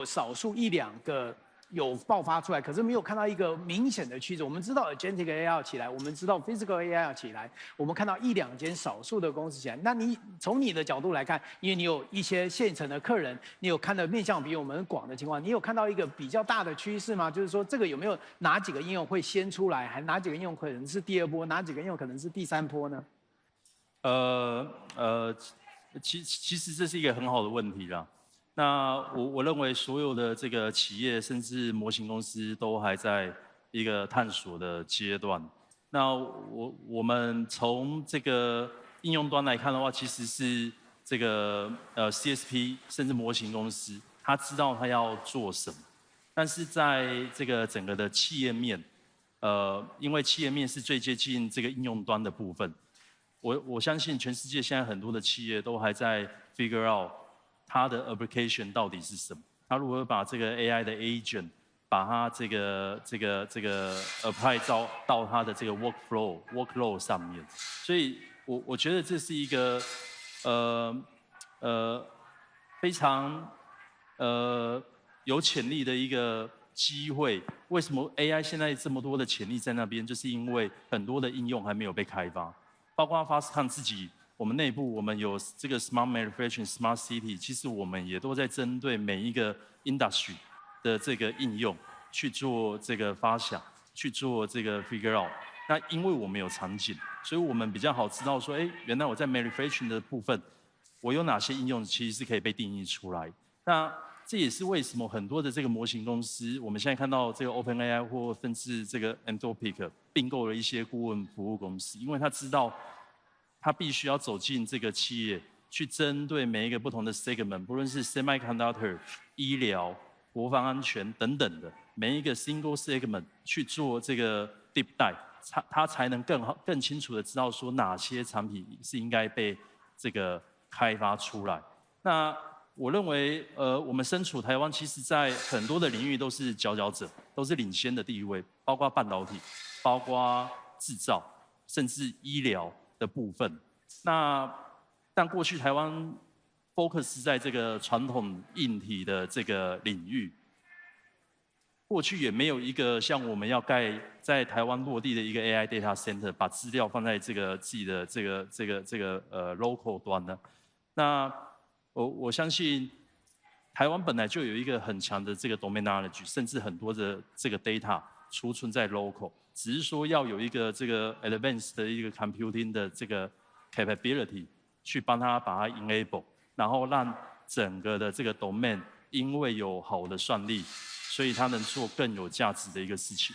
少数一两个有爆发出来，可是没有看到一个明显的趋势。我们知道 agentic AI 要起来，我们知道 physical AI 要起来，我们看到一两间少数的公司起来。那你从你的角度来看，因为你有一些现成的客人，你有看到面向比我们广的情况，你有看到一个比较大的趋势吗？就是说这个有没有哪几个应用会先出来，还哪几个应用可能是第二波，哪几个应用可能是第三波呢？其实这是一个很好的问题啦。那我认为所有的这个企业甚至模型公司都还在一个探索的阶段。那我们从这个应用端来看的话，其实是这个CSP 甚至模型公司，他知道他要做什么，但是在这个整个的企业面，因为企业面是最接近这个应用端的部分。我相信全世界现在很多的企业都还在 figure out 它的 application 到底是什么，它如何把这个 AI 的 agent 把它这个 apply 到它的这个 workload 上面，所以我觉得这是一个非常有潜力的一个机会。为什么 AI 现在这么多的潜力在那边？就是因为很多的应用还没有被开发。包括 Fastcon 自己，我们内部我们有这个 Smart Manufacturing、Smart City， 其实我们也都在针对每一个 industry 的这个应用去做这个发想，去做这个 figure out。那因为我们有场景，所以我们比较好知道说，哎，原来我在 manufacturing 的部分，我有哪些应用其实是可以被定义出来。那这也是为什么很多的这个模型公司，我们现在看到这个 OpenAI 或甚至这个 Anthropic 并购了一些顾问服务公司，因为他知道他必须要走进这个企业，去针对每一个不同的 segment， 不论是 semiconductor、医疗、国防安全等等的每一个 single segment 去做这个 deep dive， 他才能更清楚的知道说哪些产品是应该被这个开发出来。那我认为，我们身处台湾，其实在很多的领域都是佼佼者，都是领先的地位，包括半导体，包括制造，甚至医疗的部分。但过去台湾 focus 在这个传统硬体的这个领域，过去也没有一个像我们要盖在台湾落地的一个 AI data center， 把资料放在这个自己的这个local 端呢。那我相信，台湾本来就有一个很强的这个 domain knowledge， 甚至很多的这个 data 储存在 local， 只是说要有一个这个 advanced 的一个 computing 的这个 capability 去帮它把它 enable， 然后让整个的这个 domain 因为有好的算力，所以它能做更有价值的一个事情。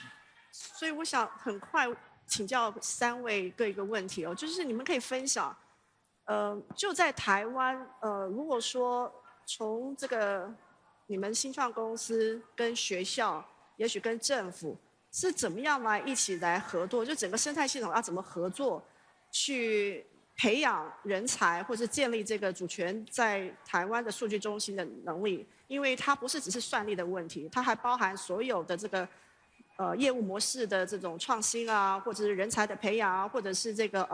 所以我想很快请教3位各一个问题哦，就是你们可以分享。就在台湾，如果说从这个你们新创公司跟学校，也许跟政府是怎么样来一起来合作？就整个生态系统要怎么合作，去培养人才，或者建立这个主权在台湾的数据中心的能力？因为它不是只是算力的问题，它还包含所有的这个业务模式的这种创新啊，或者是人才的培养啊，或者是这个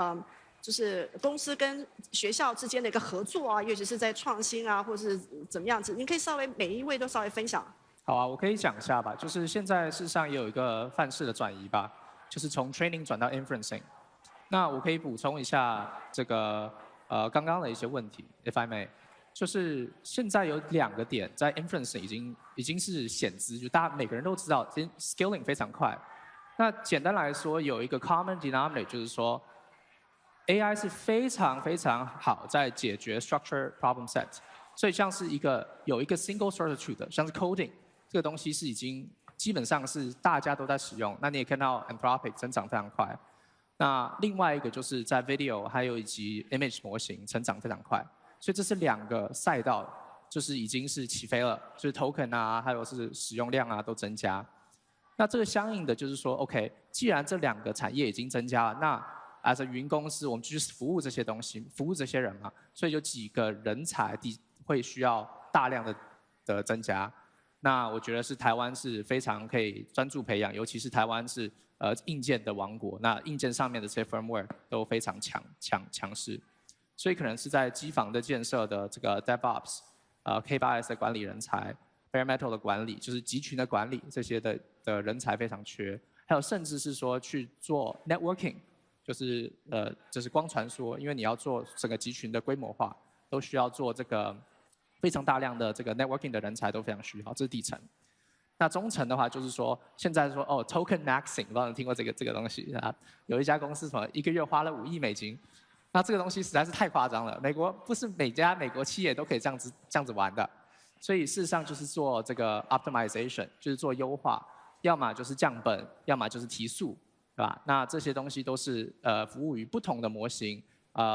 就是公司跟学校之间的一个合作啊，尤其是在创新啊，或是怎么样子，您可以稍微每一位都稍微分享。好啊，我可以讲一下吧。就是现在事实上也有一个范式的转移吧，就是从 training 转到 inferencing。那我可以补充一下这个刚刚的一些问题 ，if I may， 就是现在有2个点在 inferencing 已经是显知，就大家每个人都知道 ，scaling 非常快。那简单来说，有一个 common denominator， 就是说。AI 是非常非常好在解决 structure problem set， 所以像是有一个 single source of truth， 像是 coding 这个东西是已经基本上是大家都在使用。那你也看到 Anthropic 增长非常快。那另外一个就是在 video 还有以及 image 模型成长非常快，所以这是2个赛道，就是已经是起飞了，就是 token 啊，还有是使用量啊都增加。那这个相应的就是说 ，OK， 既然这2个产业已经增加了，那as a 云公司，我们就是服务这些东西，服务这些人嘛，所以有几个人才会需要大量的增加。那我觉得是台湾是非常可以专注培养，尤其是台湾是硬件的王国，那硬件上面的这些 firmware 都非常强势，所以可能是在机房的建设的这个 DevOps，K8S 的管理人才， bare metal 的管理，就是集群的管理这些的人才非常缺，还有甚至是说去做 networking， 就是光传输，因为你要做整个集群的规模化，都需要做这个非常大量的这个 networking 的人才都非常需要，这是底层。那中层的话就是说，现在说哦 token maxing， 不知道你听过这个东西啊？有一家公司什么1个月花了5亿美金，那这个东西实在是太夸张了。美国不是每家美国企业都可以这样子玩的，所以事实上就是做这个 optimization， 就是做优化，要么就是降本，要么就是提速，对吧？那这些东西都是服务于不同的模型，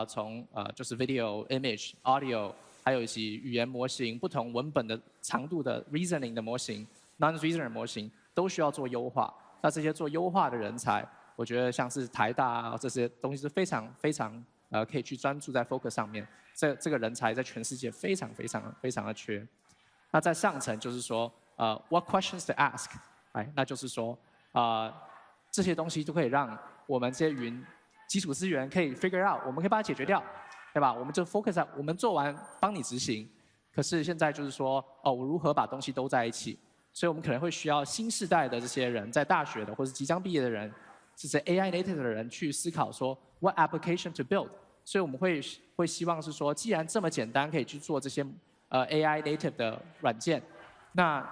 从就是 video、image、audio， 还有以及语言模型、不同文本的长度的 reasoning 的模型。non-reasoner 模型都需要做优化，那这些做优化的人才，我觉得像是台大啊这些东西是非常可以去专注在 focus 上面，这个人才在全世界非常的缺。那在上层就是说what questions to ask， 那就是说这些东西都可以让我们这些云基础资源可以 figure out， 我们可以把它解决掉，对吧？我们就 focus 在我们做完帮你执行，可是现在就是说我如何把东西都在一起。所以我们可能会需要新世代的这些人，在大学的或是即将毕业的人，这些 AI native 的人去思考说 what application to build。所以我们会希望是说，既然这么简单可以去做这些AI native 的软件，那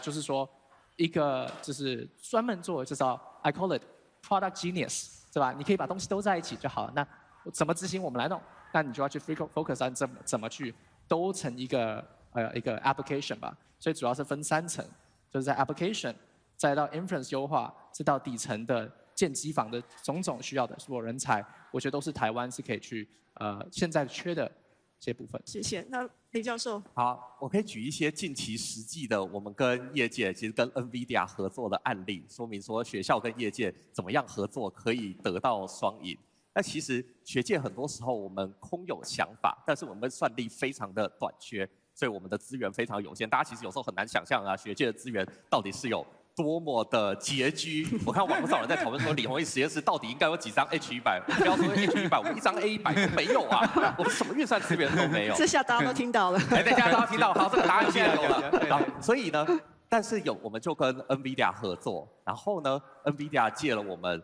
就是说一个就是专门做就是I call it product genius， 对吧？你可以把东西都在一起就好了。那怎么执行我们来弄？那你就要去 focus on 怎么去都成一个 application 吧。所以主要是分3层，就是在 application， 再到 inference 优化，再到底层的建机房的种种需要的所有人才，我觉得都是台湾是可以去现在缺的这些部分。谢谢。那李教授，好，我可以举一些近期实际的我们跟业界其实跟 Nvidia 合作的案例，说明说学校跟业界怎么样合作可以得到双赢。那其实学界很多时候我们空有想法，但是我们算力非常的短缺。所以我们的资源非常有限，大家其实有时候很难想象学界的资源到底是有多么的拮据。我看网络上有人在讨论说，李宏毅实验室到底应该有几张 H100？ 不要说 H100， 我们1张 A100 都没有啊，我们什么运算资源都没有。这下大家都听到了。大家都听到，好，这个答案现在有了。所以呢，但是我们就跟 Nvidia 合作，然后呢 ，Nvidia 借了我们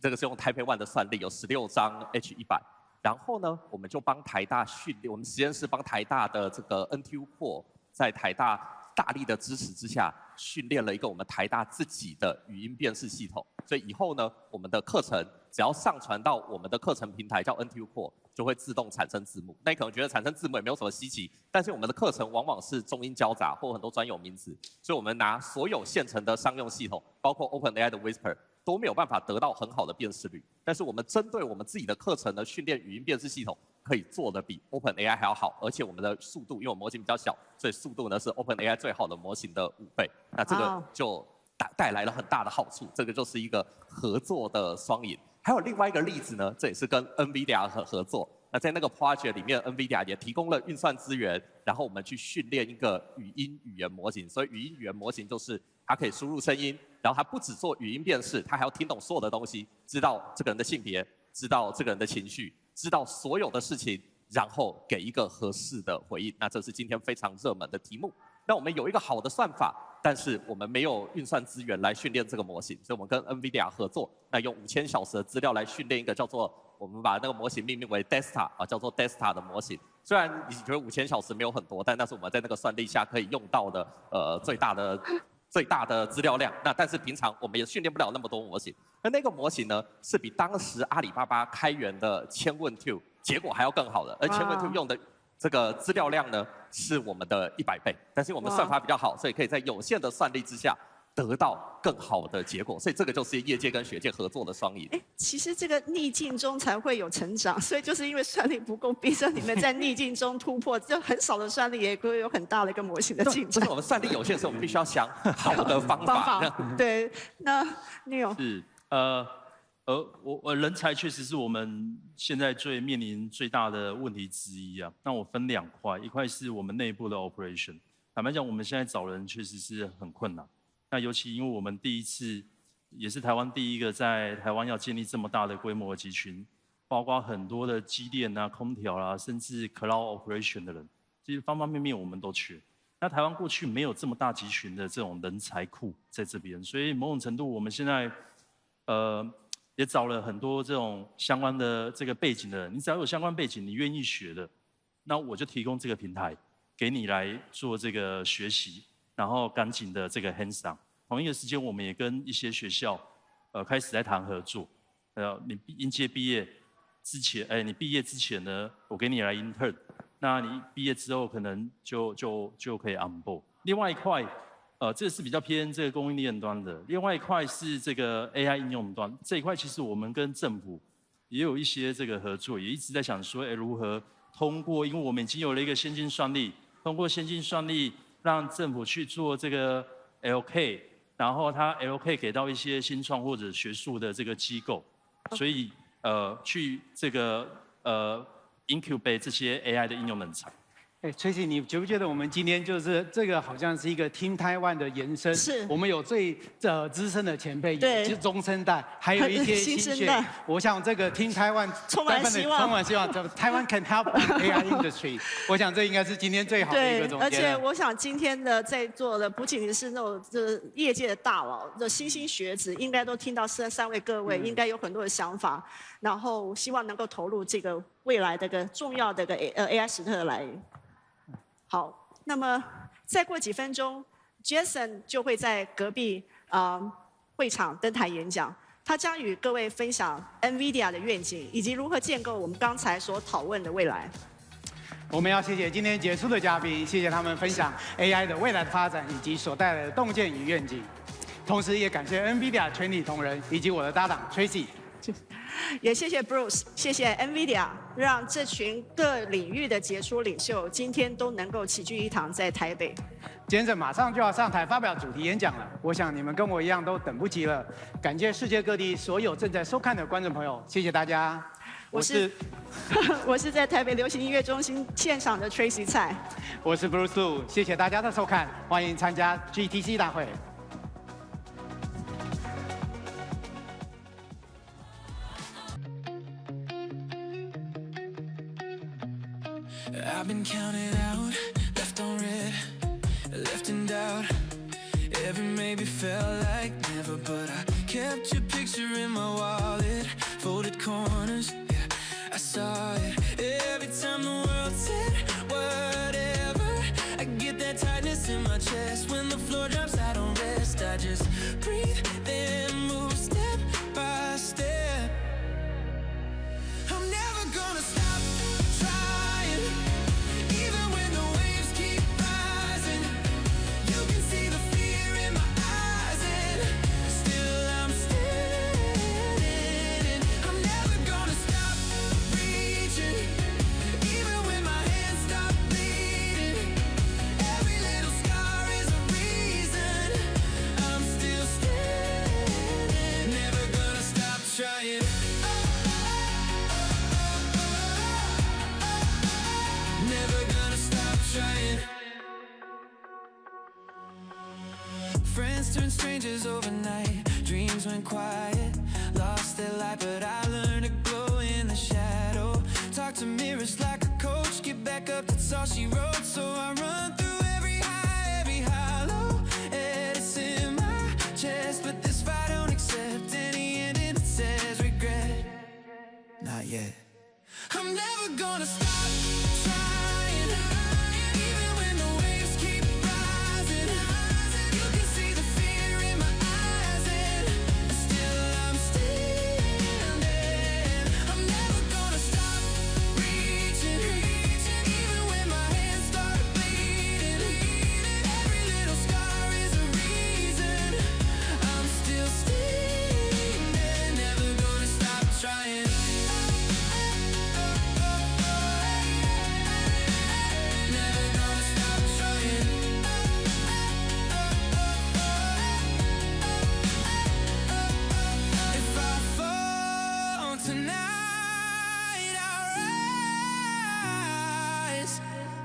这个是用 Taipei One 的算力，有16张 H100。然后呢，我们就帮台大训练，我们实验室帮台大的这个 NTU Core， 在台大大力的支持之下，训练了一个我们台大自己的语音辨识系统。所以以后呢，我们的课程只要上传到我们的课程平台叫 NTU Core， 就会自动产生字幕。那你可能觉得产生字幕也没有什么稀奇，但是我们的课程往往是中英交杂或很多专有名词，所以我们拿所有现成的商用系统，包括 OpenAI 的 Whisper。都没有办法得到很好的辨识率，但是我们针对我们自己的课程的训练语音辨识系统，可以做得比 OpenAI 还要好，而且我们的速度，因为我们模型比较小，所以速度呢是 OpenAI 最好的模型的5倍。那这个就带来了很大的好处，这个就是一个合作的双赢。还有另外一个例子呢，这也是跟 Nvidia 合作。那在那个 project 里面 ，Nvidia 也提供了运算资源，然后我们去训练一个语言模型。所以语言模型就是它可以输入声音，然后它不只做语音辨识，它还要听懂所有的东西，知道这个人的性别，知道这个人的情绪，知道所有的事情，然后给一个合适的回应。那这是今天非常热门的题目。那我们有一个好的算法，但是我们没有运算资源来训练这个模型，所以我们跟 Nvidia 合作，那用5000小时的资料来训练一个叫做我们把那个模型命名为 Delta 叫做 Delta 的模型。虽然你觉得5000小时没有很多，但那是我们在那个算力下可以用到的最大的资料量。那但是平常我们也训练不了那么多模型。那个模型呢，是比当时阿里巴巴开源的千问 2结果还要更好的，而千问 2用的这个资料量呢是我们的100倍。但是我们算法比较好，所以可以在有限的算力之下得到更好的结果，所以这个就是业界跟学界合作的双赢。其实这个逆境中才会有成长，所以就是因为算力不够，逼着你们在逆境中突破，就很少的算力也会有很大的一个模型的进展。就是我们算力有限，所以我们必须要想好的方法。对，那Neil是我人才确实是我们现在面临最大的问题之一啊。那我分2块，一块是我们内部的 operation。坦白讲，我们现在找人确实是很困难。那尤其因为我们第一次，也是台湾第一个在台湾要建立这么大的规模的集群，包括很多的机电啊、空调啊，甚至 cloud operation 的人，其实方方面面我们都缺。那台湾过去没有这么大集群的这种人才库在这边，所以某种程度我们现在也找了很多这种相关的这个背景的人，你只要有相关背景，你愿意学的，那我就提供这个平台给你来做这个学习，然后赶紧的这个 hands on。同一个时间，我们也跟一些学校开始在谈合作。你应届毕业之前，你毕业之前呢，我给你来 intern， 那你毕业之后可能就可以 on board。另外一块，这是比较偏这个供应链端的，另外一块是这个 AI 应用端。这一块其实我们跟政府也有一些这个合作，也一直在想说，如何通过，因为我们已经有了一个先进算力，通过先进算力让政府去做这个 LK， 然后它 LK 给到一些新创或者学术的这个机构。所以去这个incubate 这些 AI 的应用人才。Tracy， 你觉不觉得我们今天就是这个好像是一个 Team Taiwan 的延伸？是。我们有最资深的前辈，对，就是中生代，还有一些新生代。我想这个 Team Taiwan 充满希望，充满希望。Taiwan can help AI industry。我想这应该是今天最好的一个总结。而且我想今天的在座的不仅是那种业界的大佬的新兴学子，应该都听到三位各位应该有很多的想法，然后希望能够投入这个未来的个重要的个AI 时刻来。好，那么再过几分钟 ，Jensen 就会在隔壁会场登台演讲，他将与各位分享 Nvidia 的愿景，以及如何建构我们刚才所讨论的未来。我们要谢谢今天杰出的嘉宾，谢谢他们分享 AI 的未来的发展以及所带来的洞见与愿景，同时也感谢 Nvidia 全体同仁以及我的搭档 Tracy。也谢谢 Bruce， 谢谢 Nvidia， 让这群各领域的杰出领袖今天都能够齐聚一堂在台北。Jensen 马上就要上台发表主题演讲了，我想你们跟我一样都等不及了。感谢世界各地所有正在收看的观众朋友，谢谢大家。我是在台北流行音乐中心现场的 Tracy 蔡。我是 Bruce Lu， 谢谢大家的收看，欢迎参加 GTC 大会。I've been counted out, left on red, left in doubt. Every maybe felt like never, but I kept your picture in my wallet. Folded corners, yeah, I saw it. Every time the world said whatever, I get that tightness in my chest. When the floor drops, I don't rest. I just breathe, then move step by step. I'm never gonna stop trying. Even when the waves keep rising, you can see the fear in my eyes, and still I'm standing. I'm never gonna stop reaching, even when my hands stop bleeding. Every little scar is a reason I'm still standing. Never gonna stop trying. Never gonna stop trying. Friends turned strangers overnight. Dreams went quiet, lost their light, but I learned to glow in the shadow. Talk to mirrors like a coach, get back up, that's all she wrote. So I run through every high, every hollow, and it's in my chest. But this fight don't accept any ending that says regret. Not yet. I'm never gonna stop trying. Even when the waves keep rising, you can see the fear in my eyes, and still I'm standing. I'm never gonna stop reaching, even when my hands start bleeding. Every little scar is a reason I'm still standing. Never gonna stop trying. Never gonna stop trying. If I fall tonight, I'll rise.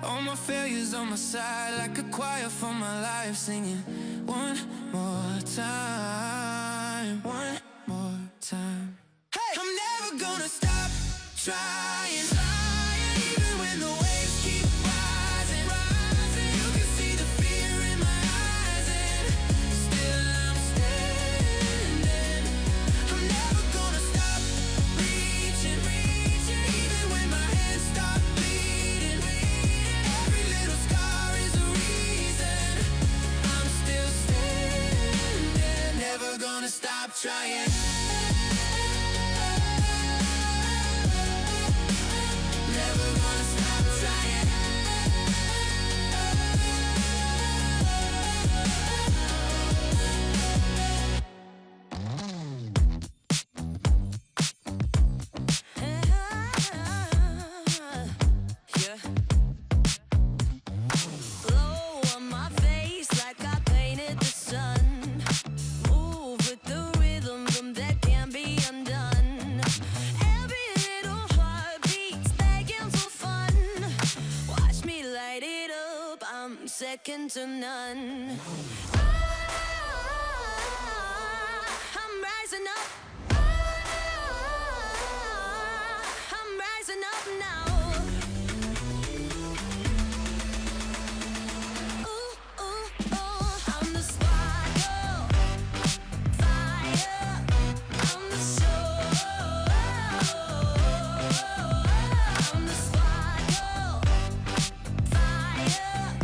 All my failures on my side, like a choir for my life, singing one more time, one more time. Hey, I'm never gonna stop trying. Even when the waves keep rising, you can see the trying. Never gonna stop trying. Second to none. I'm rising up. I'm rising up now. Ooh, ooh, ooh. I'm the sparkle, fire. I'm the soul. I'm the sparkle, fire.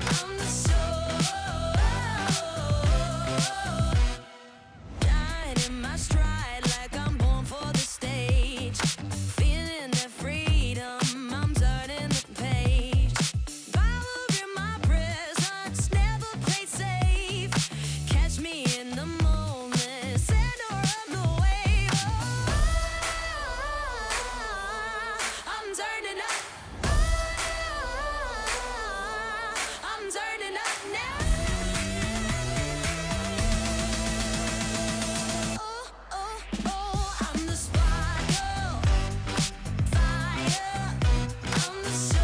I'm the soul. Dying in my stride like I'm born for the stage. Feeling that freedom, I'm turning the page. Power in my presence, never played safe. Catch me in the moment, center of the wave. I'm turning up. I'm turning up now. Oh, oh, oh, I'm the sparkle, fire. I'm the soul.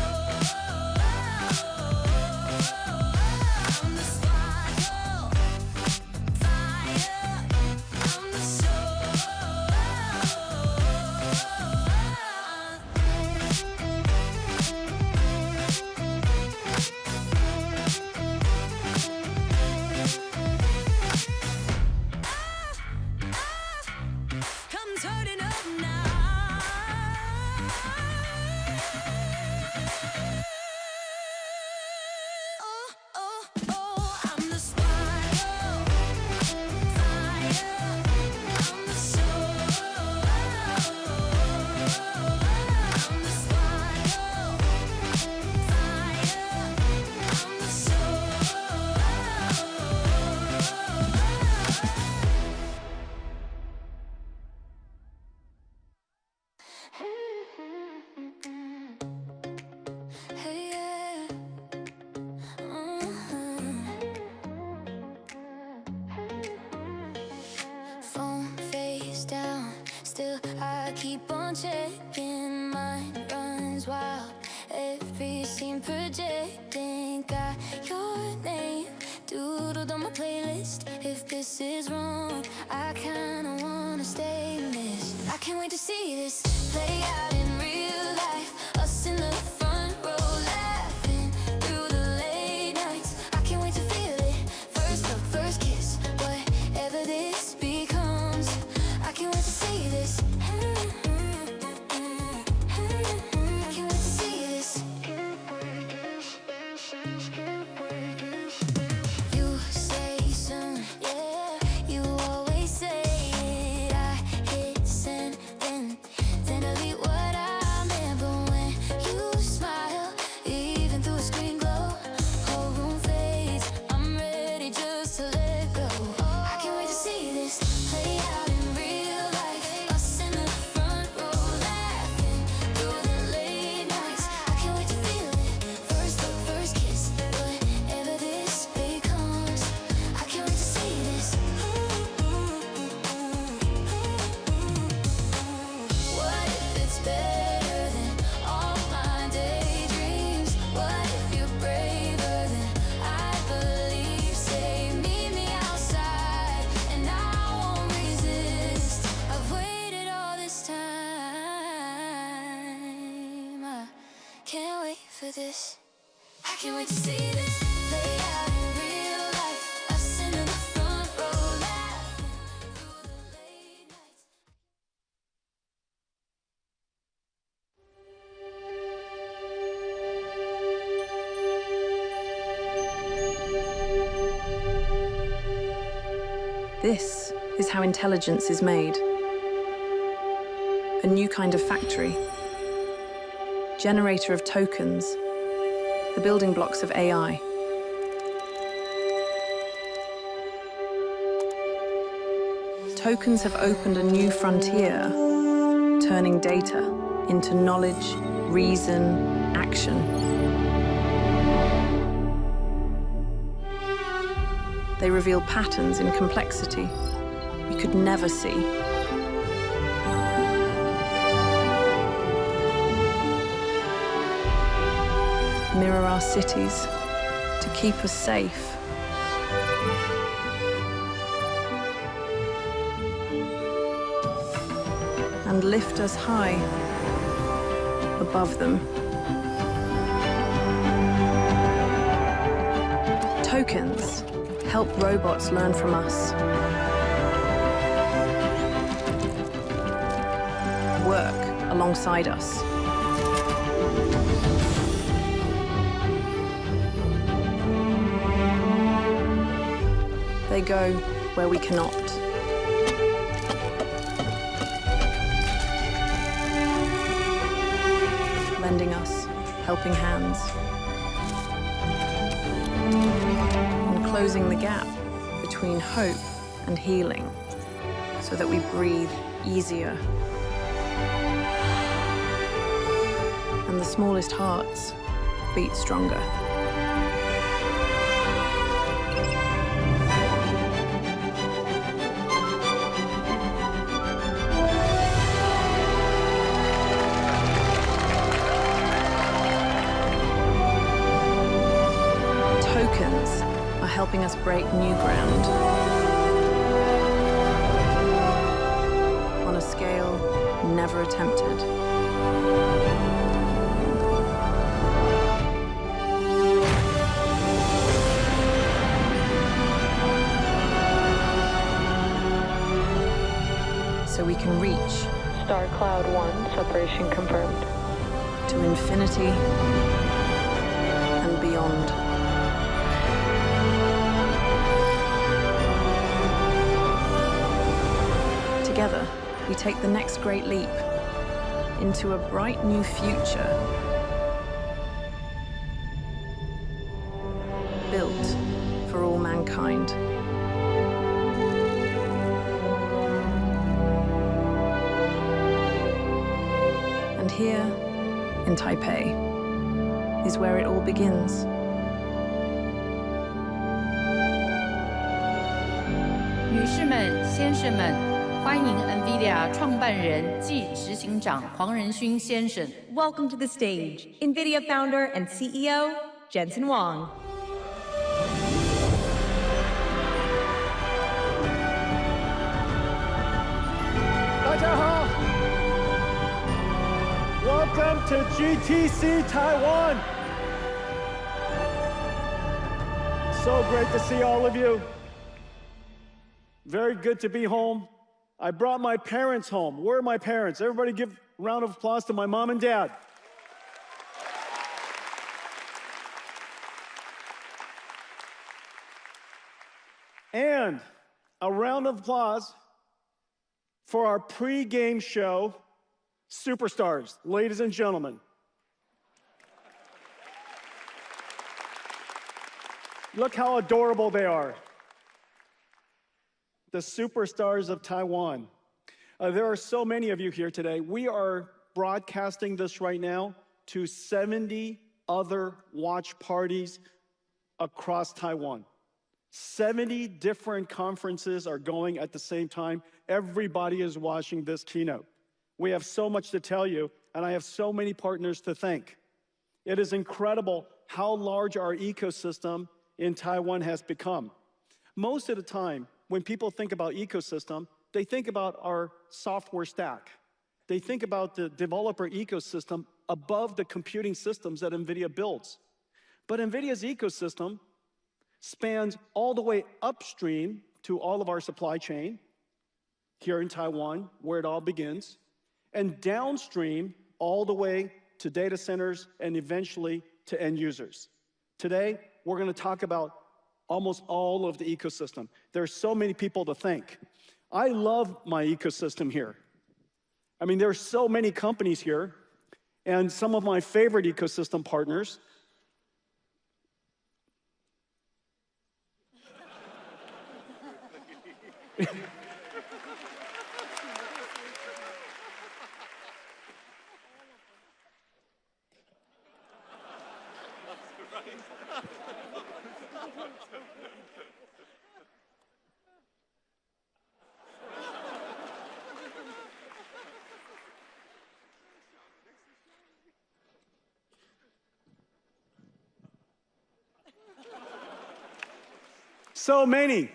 I'm the sparkle, fire. I'm the soul. I'm turning up now. Oh, oh, oh, I'm the sparkle, fire. I'm the soul. I'm the sparkle, fire. I'm the soul. Hey, yeah. Phone face down, still I keep on checking. Mine runs wild, every scene projecting. Got your name doodled on my playlist. If this is wrong, I kinda wanna stay missed. I can't wait to see this play out in real life. Us in the front row laughing through the late nights. I can't wait to feel it. First love, first kiss, whatever this becomes. I can't wait to see this. I can't wait to see this. You say soon, yeah. You always say it. I hit send, then delete what I meant. But when you smile, even through a screen glow, whole room fades. I'm ready just to let go. I can't wait to see this play out in real life. Us in the front row laughing through the late nights. I can't wait to feel it. First look, first kiss, whatever this becomes. I can't wait to see this. What if it's better than all my daydreams? What if you're braver than I believe? Say, meet me outside and I won't resist. I've waited all this time. I can't wait for this. I can't wait to see this play out in real life. Us in the front row laughing through the late nights. This is how intelligence is made. A new kind of factory. Generator of tokens, the building blocks of AI. Tokens have opened a new frontier, turning data into knowledge, reason, action. They reveal patterns in complexity we could never see. Mirror our cities to keep us safe. And lift us high above them. Tokens help robots learn from us. Work alongside us. They go where we cannot. Lending us helping hands. And closing the gap between hope and healing so that we breathe easier. And the smallest hearts beat stronger. Tokens are helping us break new ground on a scale never attempted. So we can reach Star Cloud 1, separation confirmed. To infinity and beyond. Together, we take the next great leap into a bright new future built for all mankind. And here, in Taipei, is where it all begins. 女士们、先生们，欢迎 Nvidia 创办人暨执行长黄仁勋先生。Welcome to the stage, Nvidia founder and CEO Jensen Huang. 大家好 Welcome to GTC Taiwan. So great to see all of you. Very good to be home. I brought my parents home. Where are my parents? Everybody give a round of applause to my mom and dad. And a round of applause for our pre-game show superstars, ladies and gentlemen. Look how adorable they are. The superstars of Taiwan. There are so many of you here today. We are broadcasting this right now to 70 other watch parties across Taiwan. 70 different conferences are going at the same time. Everybody is watching this keynote. We have so much to tell you, and I have so many partners to thank. It is incredible how large our ecosystem in Taiwan has become. Most of the time, when people think about ecosystem, they think about our software stack. They think about the developer ecosystem above the computing systems that NVIDIA builds. But NVIDIA's ecosystem spans all the way upstream to all of our supply chain here in Taiwan, where it all begins, and downstream all the way to data centers and eventually to end users. Today, we're going to talk about almost all of the ecosystem. There are so many people to thank. I love my ecosystem here. I mean, there are so many companies here, and some of my favorite ecosystem partners. So many.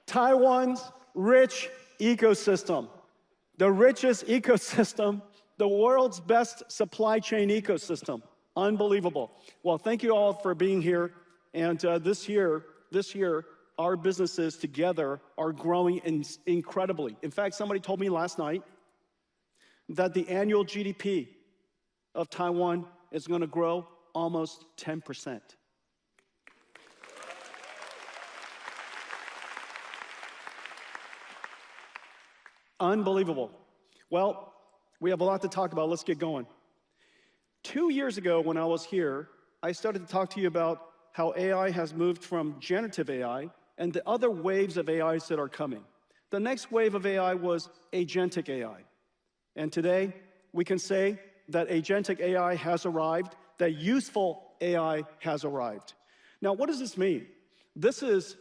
Taiwan's rich ecosystem, the richest ecosystem, the world's best supply chain ecosystem. Unbelievable. Well, thank you all for being here. And this year, our businesses together are growing incredibly. In fact, somebody told me last night that the annual GDP of Taiwan is going to grow almost 10%. Unbelievable. Well, we have a lot to talk about. Let's get going. 2 years ago, when I was here, I started to talk to you about how AI has moved from generative AI and the other waves of AIs that are coming. The next wave of AI was agentic AI. And today, we can say that agentic AI has arrived, that useful AI has arrived. Now, what does this mean? This is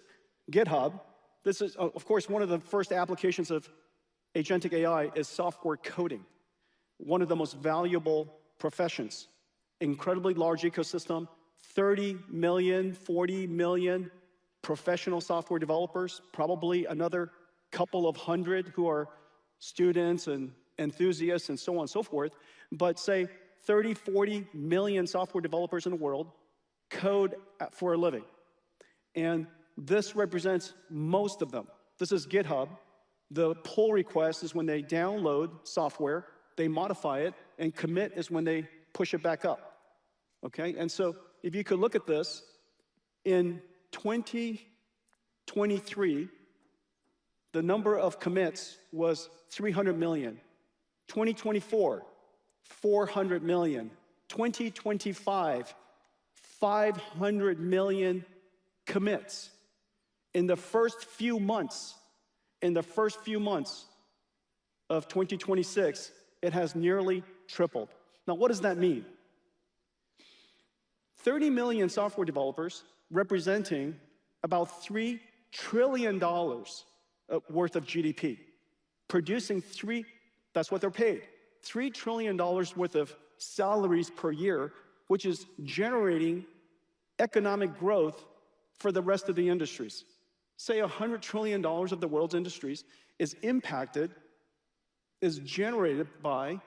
GitHub. This is, of course, one of the first applications of agentic AI is software coding, one of the most valuable professions. Incredibly large ecosystem, 30 million, 40 million professional software developers, probably another couple of hundred who are students and enthusiasts and so on and so forth. But say 30, 40 million software developers in the world code for a living. And this represents most of them. This is GitHub. The pull request is when they download software, they modify it, and commit is when they push it back up. Okay? And so if you could look at this, in 2023, the number of commits was 300 million. 2024, 400 million. 2025, 500 million commits. In the first few months of 2026, it has nearly tripled. Now, what does that mean? 30 million software developers representing about $3 trillion worth of GDP, producing that's what they're paid, $3 trillion worth of salaries per year, which is generating economic growth for the rest of the industries. Say $100 trillion of the world's industries is generated by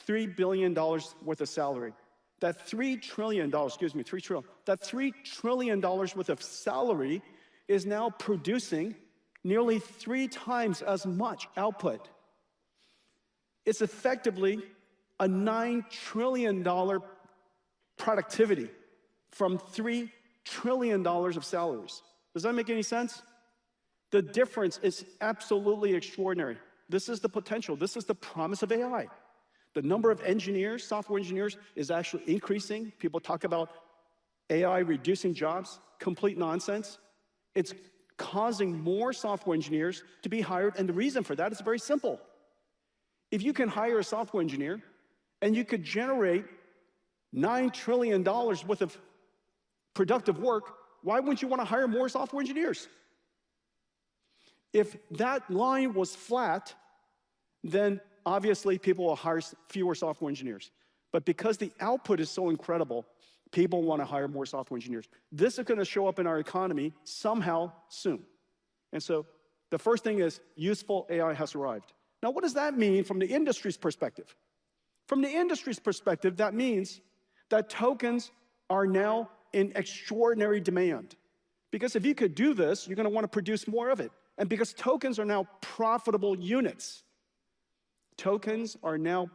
$3 billion worth of salary. That $3 trillion worth of salary is now producing nearly 3 times as much output. It's effectively a $9 trillion productivity from $3 trillion of salaries. Does that make any sense? The difference is absolutely extraordinary. This is the potential. This is the promise of AI. The number of engineers, software engineers, is actually increasing. People talk about AI reducing jobs. Complete nonsense. It's causing more software engineers to be hired, and the reason for that is very simple. If you can hire a software engineer and you could generate $9 trillion worth of productive work, why wouldn't you want to hire more software engineers? If that line was flat, then obviously people will hire fewer software engineers. But because the output is so incredible, people want to hire more software engineers. This is going to show up in our economy somehow soon. And so the first thing is useful AI has arrived. Now, what does that mean from the industry's perspective? From the industry's perspective, that means that tokens are now in extraordinary demand. Because if you could do this, you're going to want to produce more of it. And because tokens are now profitable units, tokens are now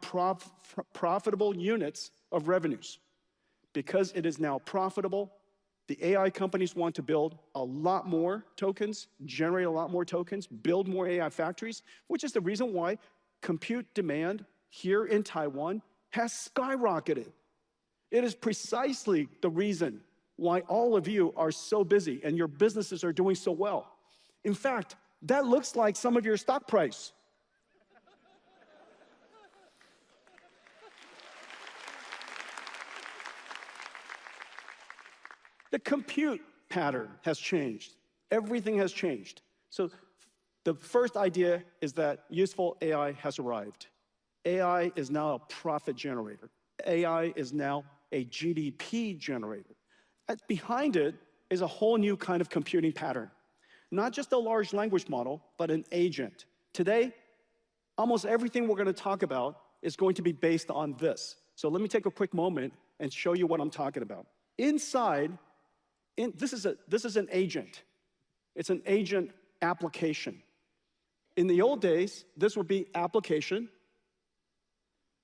profitable units of revenues. Because it is now profitable, The AI companies want to build a lot more tokens, generate a lot more tokens, build more AI factories, which is the reason why compute demand here in Taiwan has skyrocketed. It is precisely the reason why all of you are so busy and your businesses are doing so well. In fact, that looks like some of your stock price. The compute pattern has changed. Everything has changed. So the first idea is that useful AI has arrived. AI is now a profit generator. AI is now a GDP generator. Behind it is a whole new kind of computing pattern. Not just a large language model, but an agent. Today, almost everything we're going to talk about is going to be based on this. So let me take a quick moment and show you what I'm talking about. This is an agent. It's an agent application. In the old days, this would be application,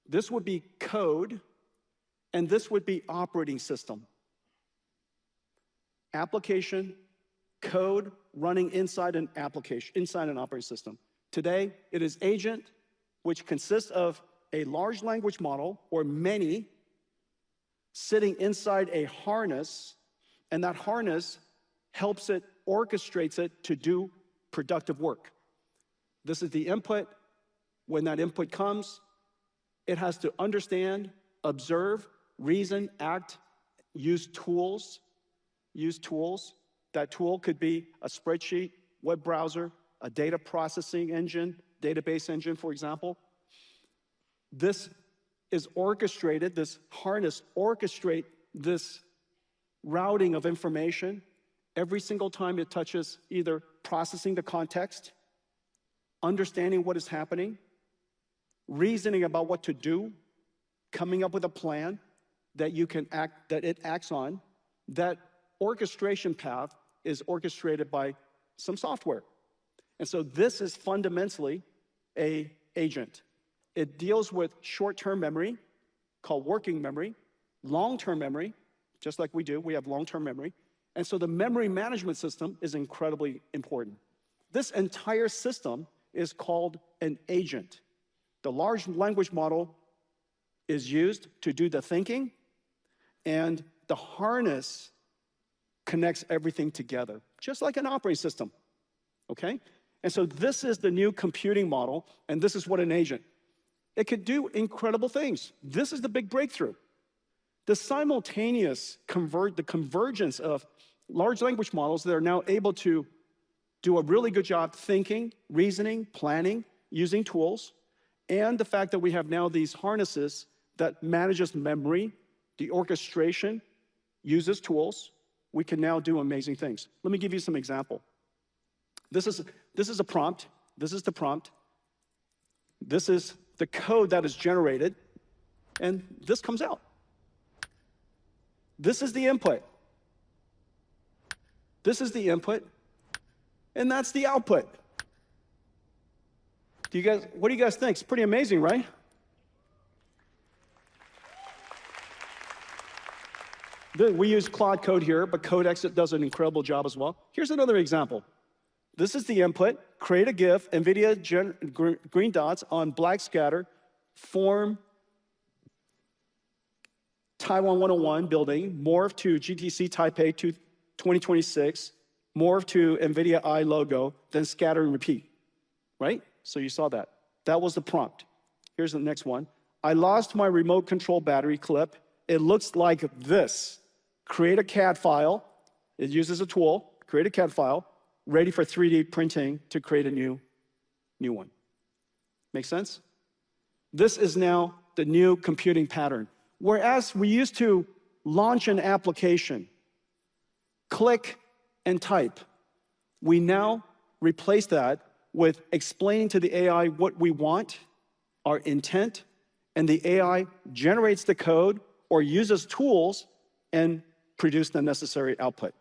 this would be code, and this would be operating system. Application, code running inside an application, inside an operating system. Today, it is agent, which consists of a large language model, or many, sitting inside a harness, and that harness helps it, orchestrates it to do productive work. This is the input. When that input comes, it has to understand, observe, reason, act, use tools. That tool could be a spreadsheet, web browser, a data processing engine, database engine, for example. This is orchestrated, this harness orchestrates this routing of information every single time it touches either processing the context, understanding what is happening, reasoning about what to do, coming up with a plan that it acts on. That orchestration path is orchestrated by some software. And so this is fundamentally an agent. It deals with short-term memory, called working memory, long-term memory, just like we do, we have long-term memory. And so the memory management system is incredibly important. This entire system is called an agent. The large language model is used to do the thinking, and the harness connects everything together, just like an operating system, okay? And so this is the new computing model, and this is what an agent. It could do incredible things. This is the big breakthrough. The simultaneous convergence of large language models that are now able to do a really good job thinking, reasoning, planning, using tools, and the fact that we have now these harnesses that manages memory, the orchestration, uses tools, we can now do amazing things. Let me give you some example. This is a prompt. This is the prompt. This is the code that is generated, and this comes out. This is the input. This is the input, and that's the output. What do you guys think? It's pretty amazing, right? We use Claude Code here, but Computex does an incredible job as well. Here's another example. This is the input. Create a GIF, Nvidia green dots on black scatter, form Taiwan 101 building, morph to GTC Taipei 2026, morph to Nvidia I logo, then scatter and repeat, right? So you saw that. That was the prompt. Here's the next one. I lost my remote control battery clip. It looks like this. Create a CAD file. It uses a tool. Create a CAD file, ready for 3D printing to create a new one. Make sense? This is now the new computing pattern. Whereas we used to launch an application, click and type, we now replace that with explaining to the AI what we want, our intent, and the AI generates the code or uses tools and produce the necessary output.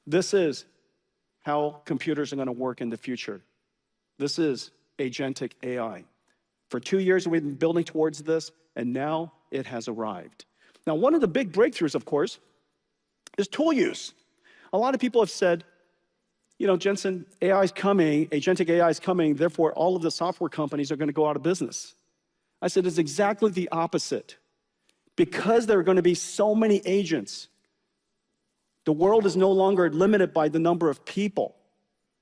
This is how computers are going to work in the future. This is agentic AI. For 2 years, we've been building towards this, and now it has arrived. Now, one of the big breakthroughs, of course, is tool use. A lot of people have said, you know, Jensen, AI is coming, agentic AI is coming, therefore all of the software companies are going to go out of business. I said it's exactly the opposite. Because there are going to be so many agents, the world is no longer limited by the number of people.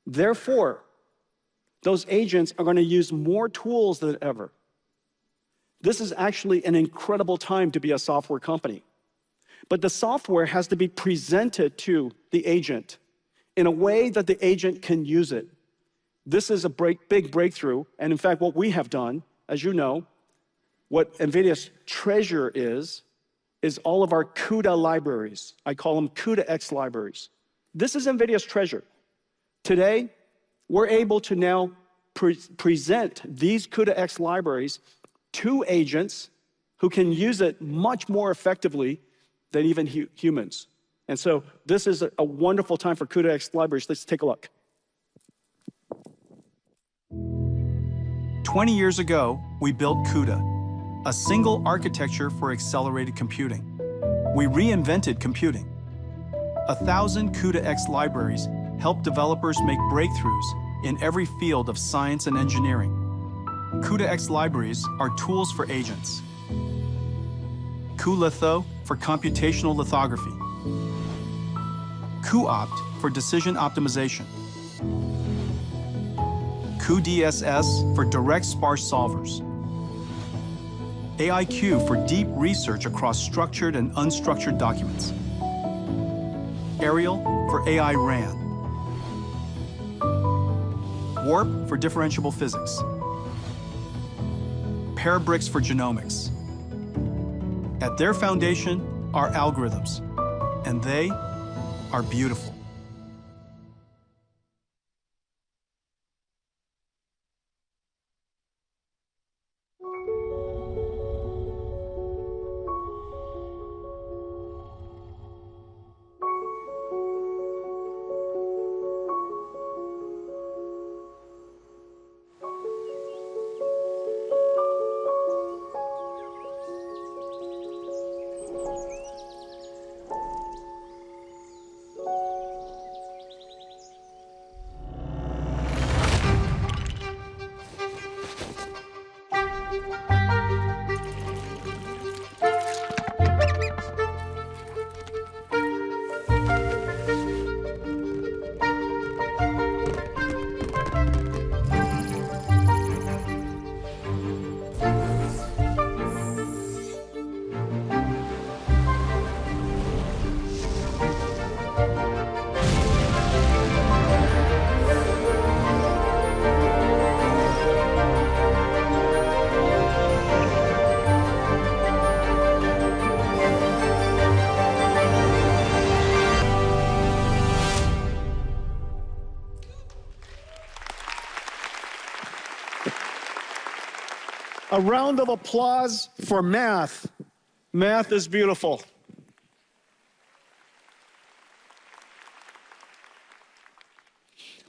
Therefore, those agents are going to use more tools than ever. This is actually an incredible time to be a software company. But the software has to be presented to the agent in a way that the agent can use it. This is a big breakthrough, and in fact, what we have done, as you know, what NVIDIA's treasure is all of our CUDA libraries. I call them Computex libraries. This is NVIDIA's treasure. Today, we're able to now present these Computex libraries to agents who can use it much more effectively than even humans. And so this is a wonderful time for Computex libraries. Let's take a look. 20 years ago, we built CUDA, a single architecture for accelerated computing. We reinvented computing. 1,000 CUDA-X libraries help developers make breakthroughs in every field of science and engineering. CUDA-X libraries are tools for agents. cuLitho for computational lithography. cuOpt for decision optimization. cuDSS for direct sparse solvers. AIQ for deep research across structured and unstructured documents. Ariel for AI RAN. Warp for differentiable physics. Parabricks for genomics. At their foundation are algorithms, and they are beautiful. A round of applause for math. Math is beautiful.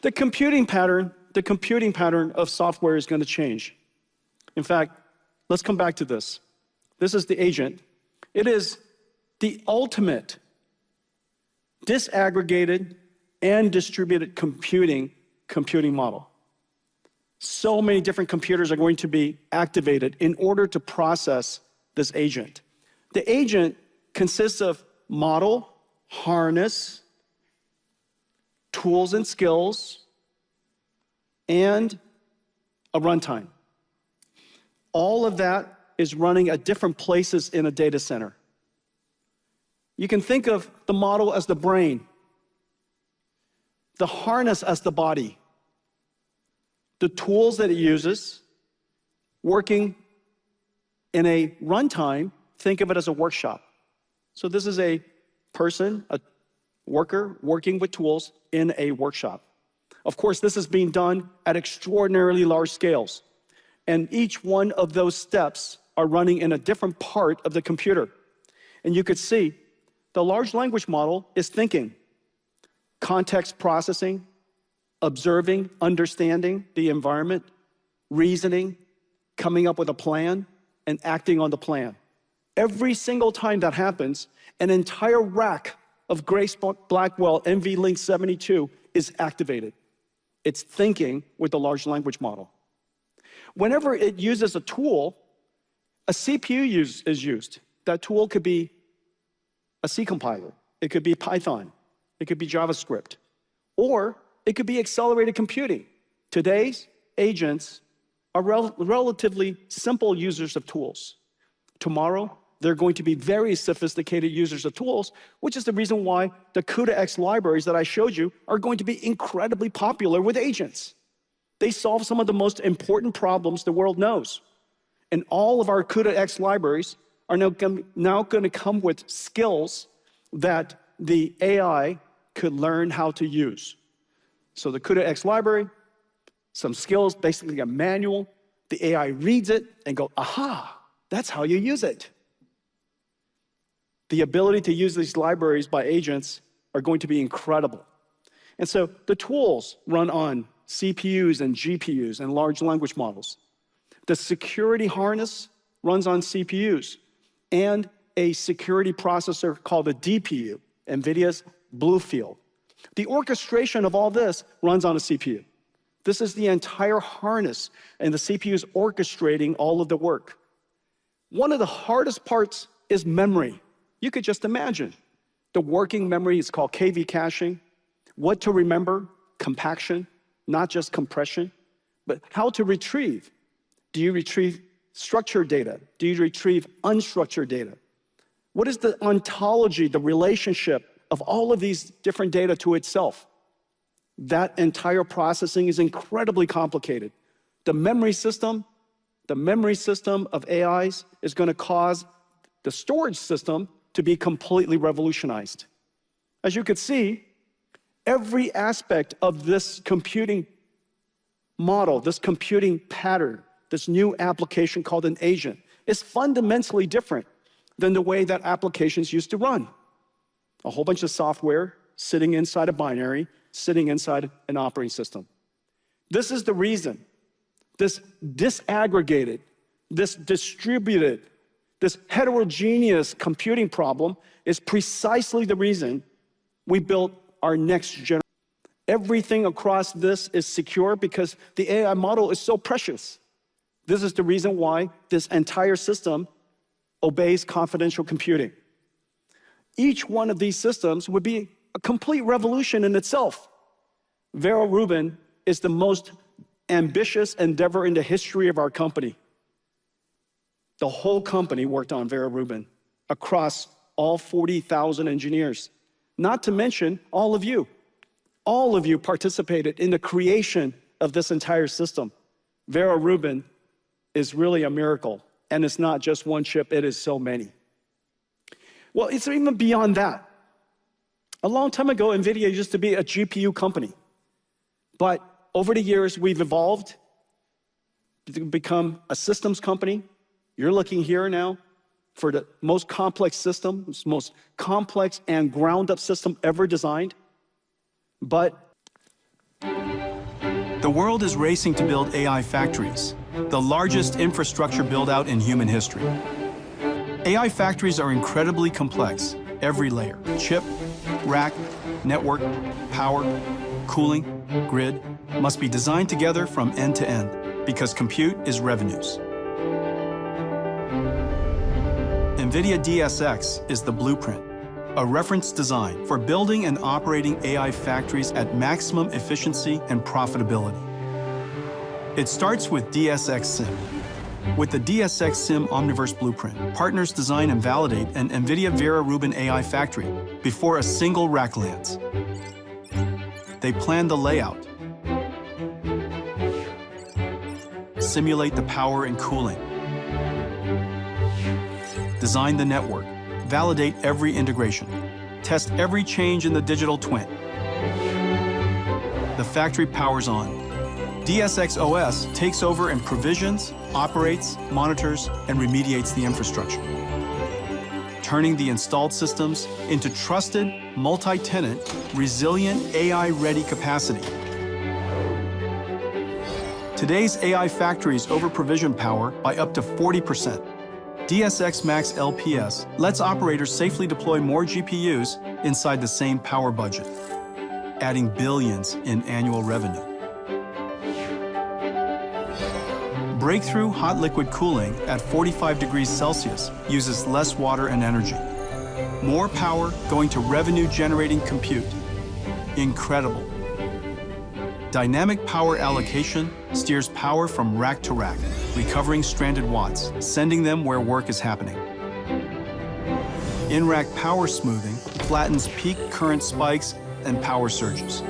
The computing pattern of software is going to change. In fact, let's come back to this. This is the agent. It is the ultimate disaggregated and distributed computing model. So many different computers are going to be activated in order to process this agent. The agent consists of model, harness, tools and skills, and a runtime. All of that is running at different places in a data center. You can think of the model as the brain, the harness as the body, the tools that it uses, working in a runtime, think of it as a workshop. So this is a person, a worker, working with tools in a workshop. Of course, this is being done at extraordinarily large scales. And each one of those steps are running in a different part of the computer. And you could see the large language model is thinking, context processing, observing, understanding the environment, reasoning, coming up with a plan, and acting on the plan. Every single time that happens, an entire rack of Grace Blackwell NVLink 72 is activated. It's thinking with the large language model. Whenever it uses a tool, a CPU is used. That tool could be a C compiler. It could be Python. It could be JavaScript. Or it could be accelerated computing. Today's agents are relatively simple users of tools. Tomorrow, they're going to be very sophisticated users of tools, which is the reason why the CUDA-X libraries that I showed you are going to be incredibly popular with agents. They solve some of the most important problems the world knows. And all of our CUDA-X libraries are now going to come with skills that the AI could learn how to use. So the CUDA-X library, some skills, basically a manual, the AI reads it and go, aha, that's how you use it. The ability to use these libraries by agents are going to be incredible. And so the tools run on CPUs and GPUs and large language models. The security harness runs on CPUs and a security processor called a DPU, NVIDIA's Bluefield. The orchestration of all this runs on a CPU. This is the entire harness, and the CPU is orchestrating all of the work. One of the hardest parts is memory. You could just imagine. The working memory is called KV caching. What to remember, compaction, not just compression, but how to retrieve. Do you retrieve structured data? Do you retrieve unstructured data? What is the ontology, the relationship of all of these different data to itself? That entire processing is incredibly complicated. The memory system of AIs is going to cause the storage system to be completely revolutionized. As you could see, every aspect of this computing model, this computing pattern, this new application called an agent, is fundamentally different than the way that applications used to run. A whole bunch of software sitting inside a binary, sitting inside an operating system. This is the reason this disaggregated, this distributed, this heterogeneous computing problem is precisely the reason we built our next generation. Everything across this is secure because the AI model is so precious. This is the reason why this entire system obeys confidential computing. Each one of these systems would be a complete revolution in itself. Vera Rubin is the most ambitious endeavor in the history of our company. The whole company worked on Vera Rubin across all 40,000 engineers. Not to mention all of you. All of you participated in the creation of this entire system. Vera Rubin is really a miracle. And it's not just one chip, it is so many. Well, it's even beyond that. A long time ago, NVIDIA used to be a GPU company. But over the years, we've evolved to become a systems company. You're looking here now for the most complex system, most complex and ground-up system ever designed. But the world is racing to build AI factories, the largest infrastructure build-out in human history. AI factories are incredibly complex, every layer: chip, rack, network, power, cooling, grid, must be designed together from end to end, because compute is revenues. NVIDIA DSX is the blueprint, a reference design for building and operating AI factories at maximum efficiency and profitability. It starts with DSX Sim. With the DSX Sim Omniverse blueprint, partners design and validate an NVIDIA Vera Rubin AI factory before a single rack lands. They plan the layout, simulate the power and cooling, design the network, validate every integration, test every change in the digital twin. The factory powers on. DSX OS takes over and provisions, operates, monitors, and remediates the infrastructure, turning the installed systems into trusted, multi-tenant, resilient, AI-ready capacity. Today's AI factories over-provision power by up to 40%. DSX Max LPS lets operators safely deploy more GPUs inside the same power budget, adding billions in annual revenue. Breakthrough hot liquid cooling at 45 degrees Celsius uses less water and energy. More power going to revenue-generating compute. Incredible. Dynamic power allocation steers power from rack to rack, recovering stranded watts, sending them where work is happening. In-rack power smoothing flattens peak current spikes and power surges.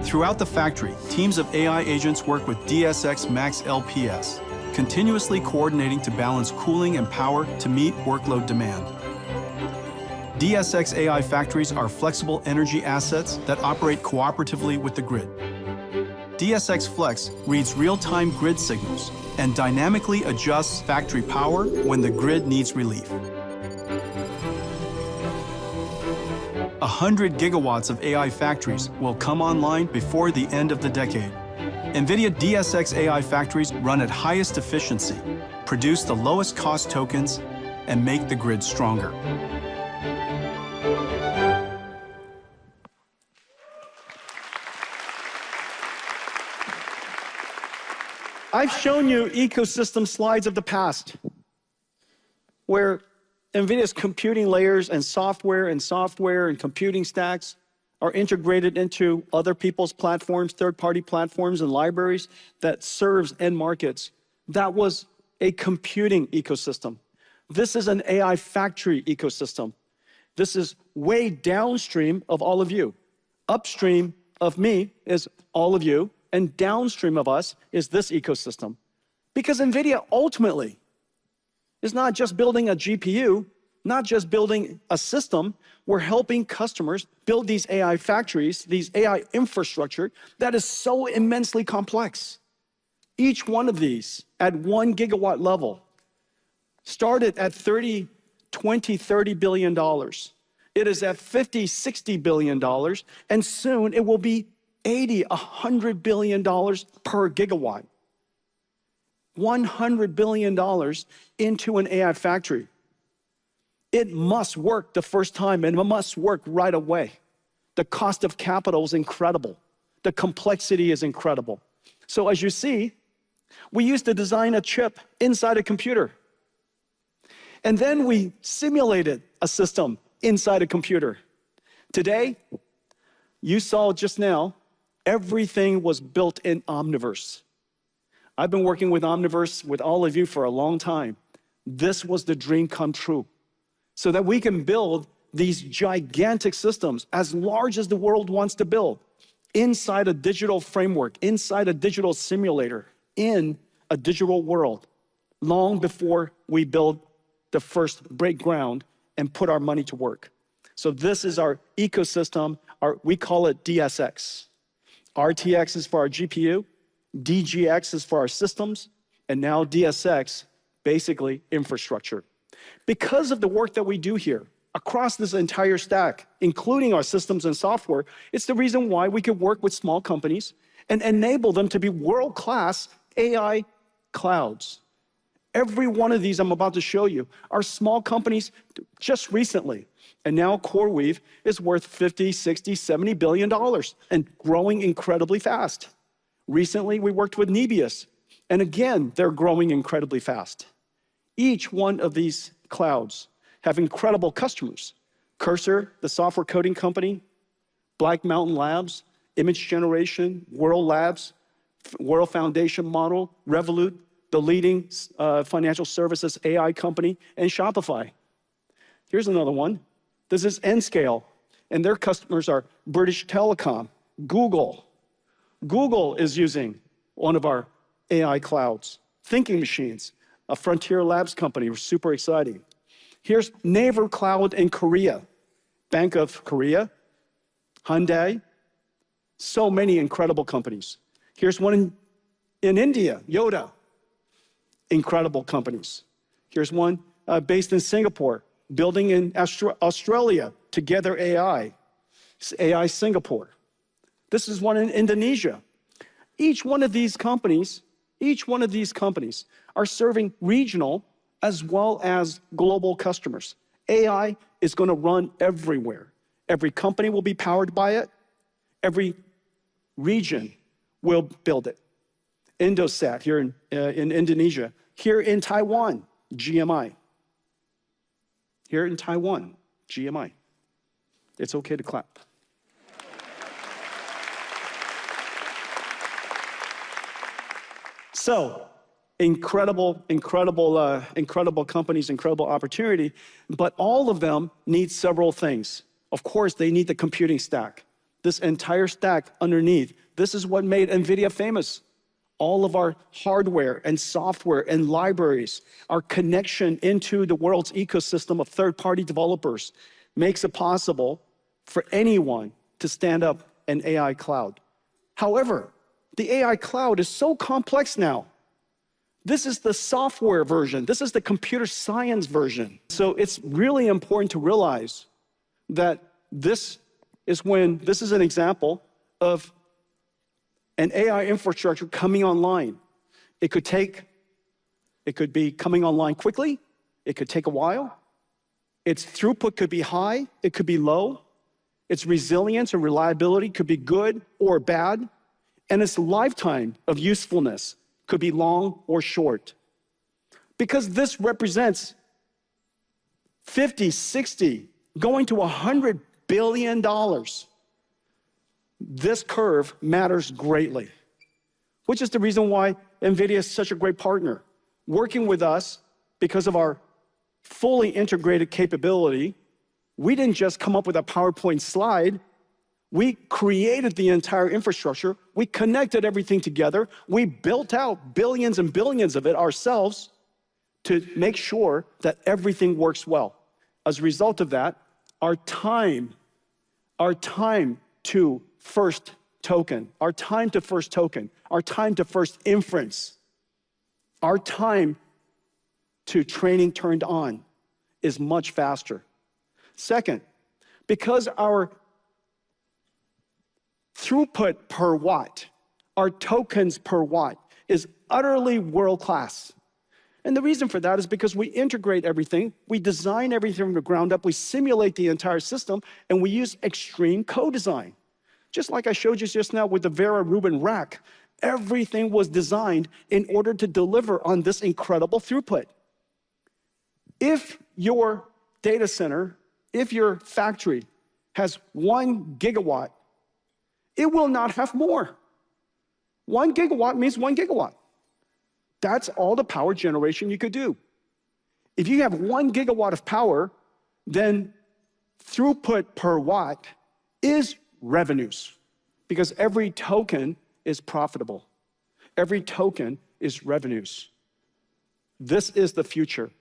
Throughout the factory, teams of AI agents work with DSX Max LPS, continuously coordinating to balance cooling and power to meet workload demand. DSX AI factories are flexible energy assets that operate cooperatively with the grid. DSX Flex reads real-time grid signals and dynamically adjusts factory power when the grid needs relief. 100 gigawatts of AI factories will come online before the end of the decade. NVIDIA DSX AI factories run at highest efficiency, produce the lowest cost tokens, and make the grid stronger. I've shown you ecosystem slides of the past where NVIDIA's computing layers and software and computing stacks are integrated into other people's platforms, third-party platforms and libraries that serves end markets. That was a computing ecosystem. This is an AI factory ecosystem. This is way downstream of all of you. Upstream of me is all of you, and downstream of us is this ecosystem. Because NVIDIA ultimately is not just building a GPU, not just building a system, we're helping customers build these AI factories, these AI infrastructure that is so immensely complex. Each one of these at 1 gigawatt level started at $30 billion. It is at $50-60 billion, and soon it will be $100 billion per gigawatt. $100 billion into an AI factory. It must work the first time, and it must work right away. The cost of capital is incredible. The complexity is incredible. So as you see, we used to design a chip inside a computer. And then we simulated a system inside a computer. Today, you saw just now, everything was built in Omniverse. I've been working with Omniverse with all of you for a long time. This was the dream come true. So that we can build these gigantic systems as large as the world wants to build inside a digital framework, inside a digital simulator, in a digital world, long before we build the first break ground and put our money to work. So this is our ecosystem. We call it DSX. RTX is for our GPU, DGX is for our systems, and now DSX, basically infrastructure. Because of the work that we do here, across this entire stack, including our systems and software, it's the reason why we can work with small companies and enable them to be world-class AI clouds. Every one of these I'm about to show you are small companies just recently. And now CoreWeave is worth $50, $60, $70 billion and growing incredibly fast. Recently, we worked with Nebius, and again, they're growing incredibly fast. Each one of these clouds have incredible customers. Cursor, the software coding company, Black Mountain Labs, Image Generation, World Labs, World Foundation Model, Revolut, the leading financial services AI company, and Shopify. Here's another one. This is Nscale, and their customers are British Telecom, Google. Google is using one of our AI clouds, Thinking Machines, a Frontier Labs company, super exciting. Here's Naver Cloud in Korea, Bank of Korea, Hyundai, so many incredible companies. Here's one in India, Yoda, incredible companies. Here's one based in Singapore, building in Australia, Together AI, AI Singapore. This is one in Indonesia. Each one of these companies are serving regional as well as global customers. AI is going to run everywhere. Every company will be powered by it. Every region will build it. Indosat here in Indonesia. Here in Taiwan, GMI. Here in Taiwan, GMI. It's okay to clap. So, incredible companies, incredible opportunity, but all of them need several things. Of course, they need the computing stack. This entire stack underneath, this is what made Nvidia famous. All of our hardware and software and libraries, our connection into the world's ecosystem of third-party developers makes it possible for anyone to stand up an AI cloud. However, the AI cloud is so complex now. This is the software version. This is the computer science version. So it's really important to realize that this is an example of an AI infrastructure coming online. It could be coming online quickly. It could take a while. Its throughput could be high. It could be low. Its resilience or reliability could be good or bad. And its lifetime of usefulness could be long or short. Because this represents 50, 60, going to $100 billion. This curve matters greatly, which is the reason why Nvidia is such a great partner. Working with us because of our fully integrated capability, we didn't just come up with a PowerPoint slide. We created the entire infrastructure. We connected everything together. We built out billions and billions of it ourselves to make sure that everything works well. As a result of that, our time to first token, our time to first inference, our time to training turned on is much faster. Second, because our throughput per watt, our tokens per watt, is utterly world-class. And the reason for that is because we integrate everything, we design everything from the ground up, we simulate the entire system, and we use extreme co-design. Just like I showed you just now with the Vera Rubin rack, everything was designed in order to deliver on this incredible throughput. If your data center, if your factory has 1 gigawatt, it will not have more. 1 gigawatt means 1 gigawatt. That's all the power generation you could do. If you have 1 gigawatt of power, then throughput per watt is revenues, because every token is profitable. Every token is revenues. This is the future.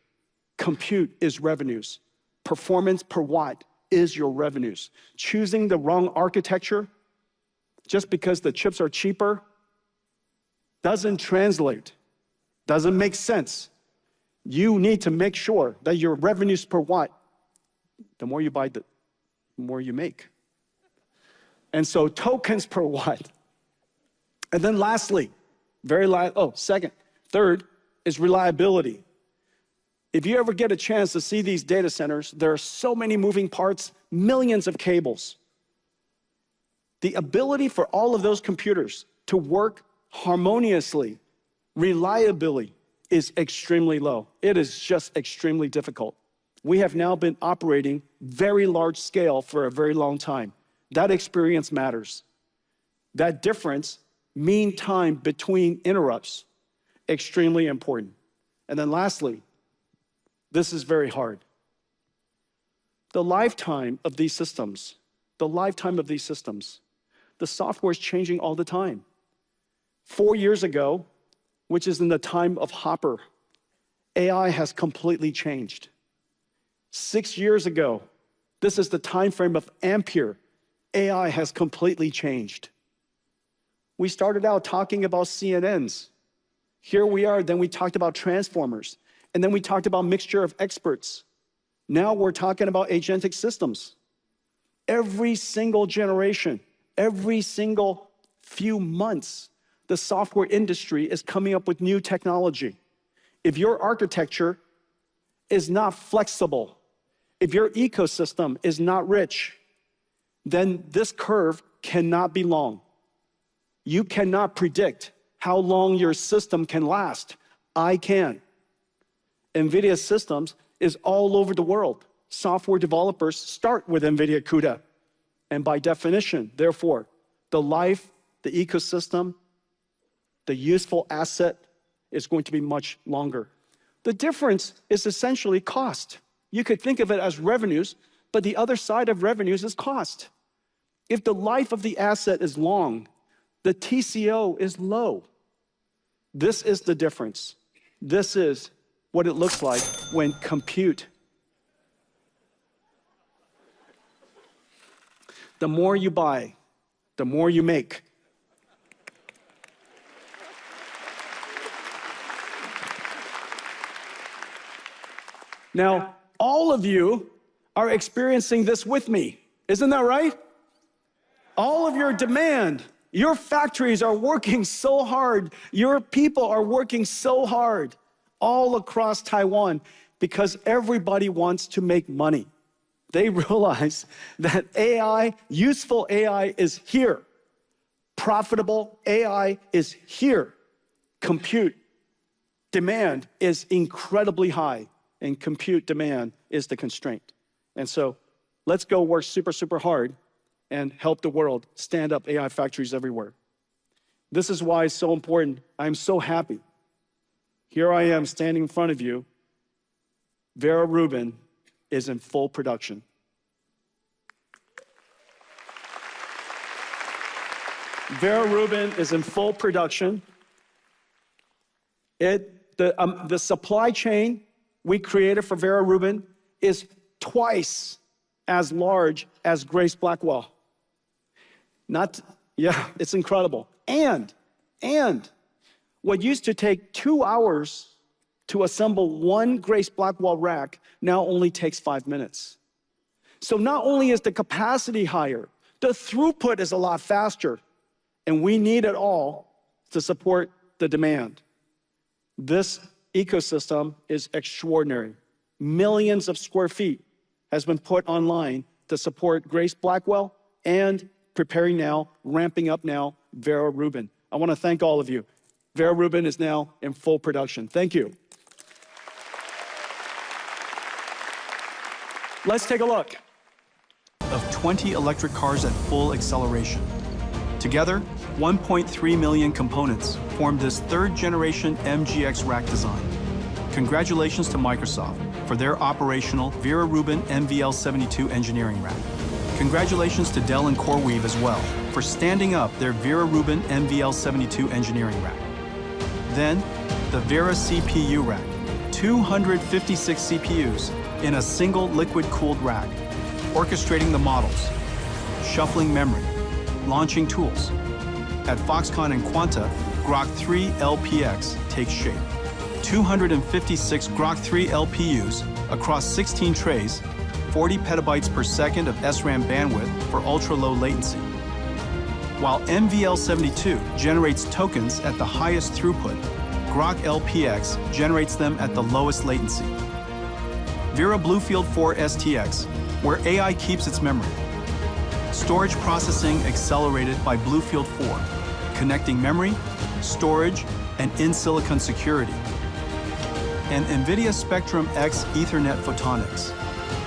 Compute is revenues. Performance per watt is your revenues. Choosing the wrong architecture just because the chips are cheaper doesn't translate, doesn't make sense. You need to make sure that your revenues per watt, the more you buy, the more you make. And so tokens per watt. And then lastly, third is reliability. If you ever get a chance to see these data centers, there are so many moving parts, millions of cables. The ability for all of those computers to work harmoniously, reliably, is extremely low. It is just extremely difficult. We have now been operating very large scale for a very long time. That experience matters. That difference, mean time between interrupts, extremely important. And then lastly, this is very hard. The lifetime of these systems, the software is changing all the time. 4 years ago, which is in the time of Hopper, AI has completely changed. 6 years ago, this is the time frame of Ampere, AI has completely changed. We started out talking about CNNs. Here we are, then we talked about transformers, and then we talked about mixture of experts. Now we're talking about agentic systems. Every single generation, every single few months, the software industry is coming up with new technology. If your architecture is not flexible, If your ecosystem is not rich, then this curve cannot be long. You cannot predict how long your system can last. I can. NVIDIA systems is all over the world. Software developers start with NVIDIA CUDA. And by definition, therefore, the life, the ecosystem, the useful asset is going to be much longer. The difference is essentially cost. You could think of it as revenues, but the other side of revenues is cost. If the life of the asset is long, the TCO is low. This is the difference. This is what it looks like when compute. The more you buy, the more you make. Now, all of you are experiencing this with me. Isn't that right? All of your demand, your factories are working so hard, your people are working so hard all across Taiwan because everybody wants to make money. They realize that AI, useful AI is here. Profitable AI is here. Compute demand is incredibly high, and compute demand is the constraint. And so let's go work super, super hard and help the world stand up AI factories everywhere. This is why it's so important. I'm so happy. Here I am standing in front of you. Vera Rubin is in full production. Vera Rubin is in full production. The supply chain we created for Vera Rubin is twice as large as Grace Blackwell. It's incredible. And what used to take 2 hours to assemble one Grace Blackwell rack now only takes 5 minutes. So not only is the capacity higher, the throughput is a lot faster, and we need it all to support the demand. This ecosystem is extraordinary. Millions of square feet has been put online to support Grace Blackwell and preparing now, ramping up now, Vera Rubin. I want to thank all of you. Vera Rubin is now in full production. Thank you. Let's take a look. Of 20 electric cars at full acceleration. Together, 1.3 million components form this third-generation MGX rack design. Congratulations to Microsoft for their operational Vera Rubin NVL72 engineering rack. Congratulations to Dell and CoreWeave as well for standing up their Vera Rubin NVL72 engineering rack. Then, the Vera CPU rack, 256 CPUs in a single liquid-cooled rack, orchestrating the models, shuffling memory, launching tools. At Foxconn and Quanta, Grok 3 LPX takes shape. 256 Grok 3 LPUs across 16 trays, 40 petabytes per second of SRAM bandwidth for ultra-low latency. While NVL72 generates tokens at the highest throughput, Grok LPX generates them at the lowest latency. Vera Bluefield 4 STX, where AI keeps its memory. Storage processing accelerated by Bluefield 4, connecting memory, storage, and in-silicon security. And NVIDIA Spectrum X Ethernet Photonics,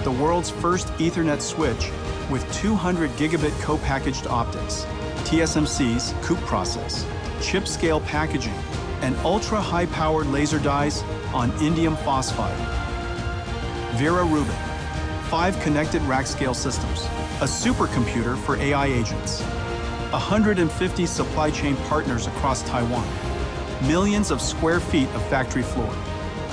the world's first Ethernet switch with 200 gigabit co-packaged optics, TSMC's COUPE process, chip-scale packaging, and ultra-high-powered laser dyes on indium phosphide. Vera Rubin, 5 connected rack-scale systems, a supercomputer for AI agents, 150 supply chain partners across Taiwan, millions of square feet of factory floor,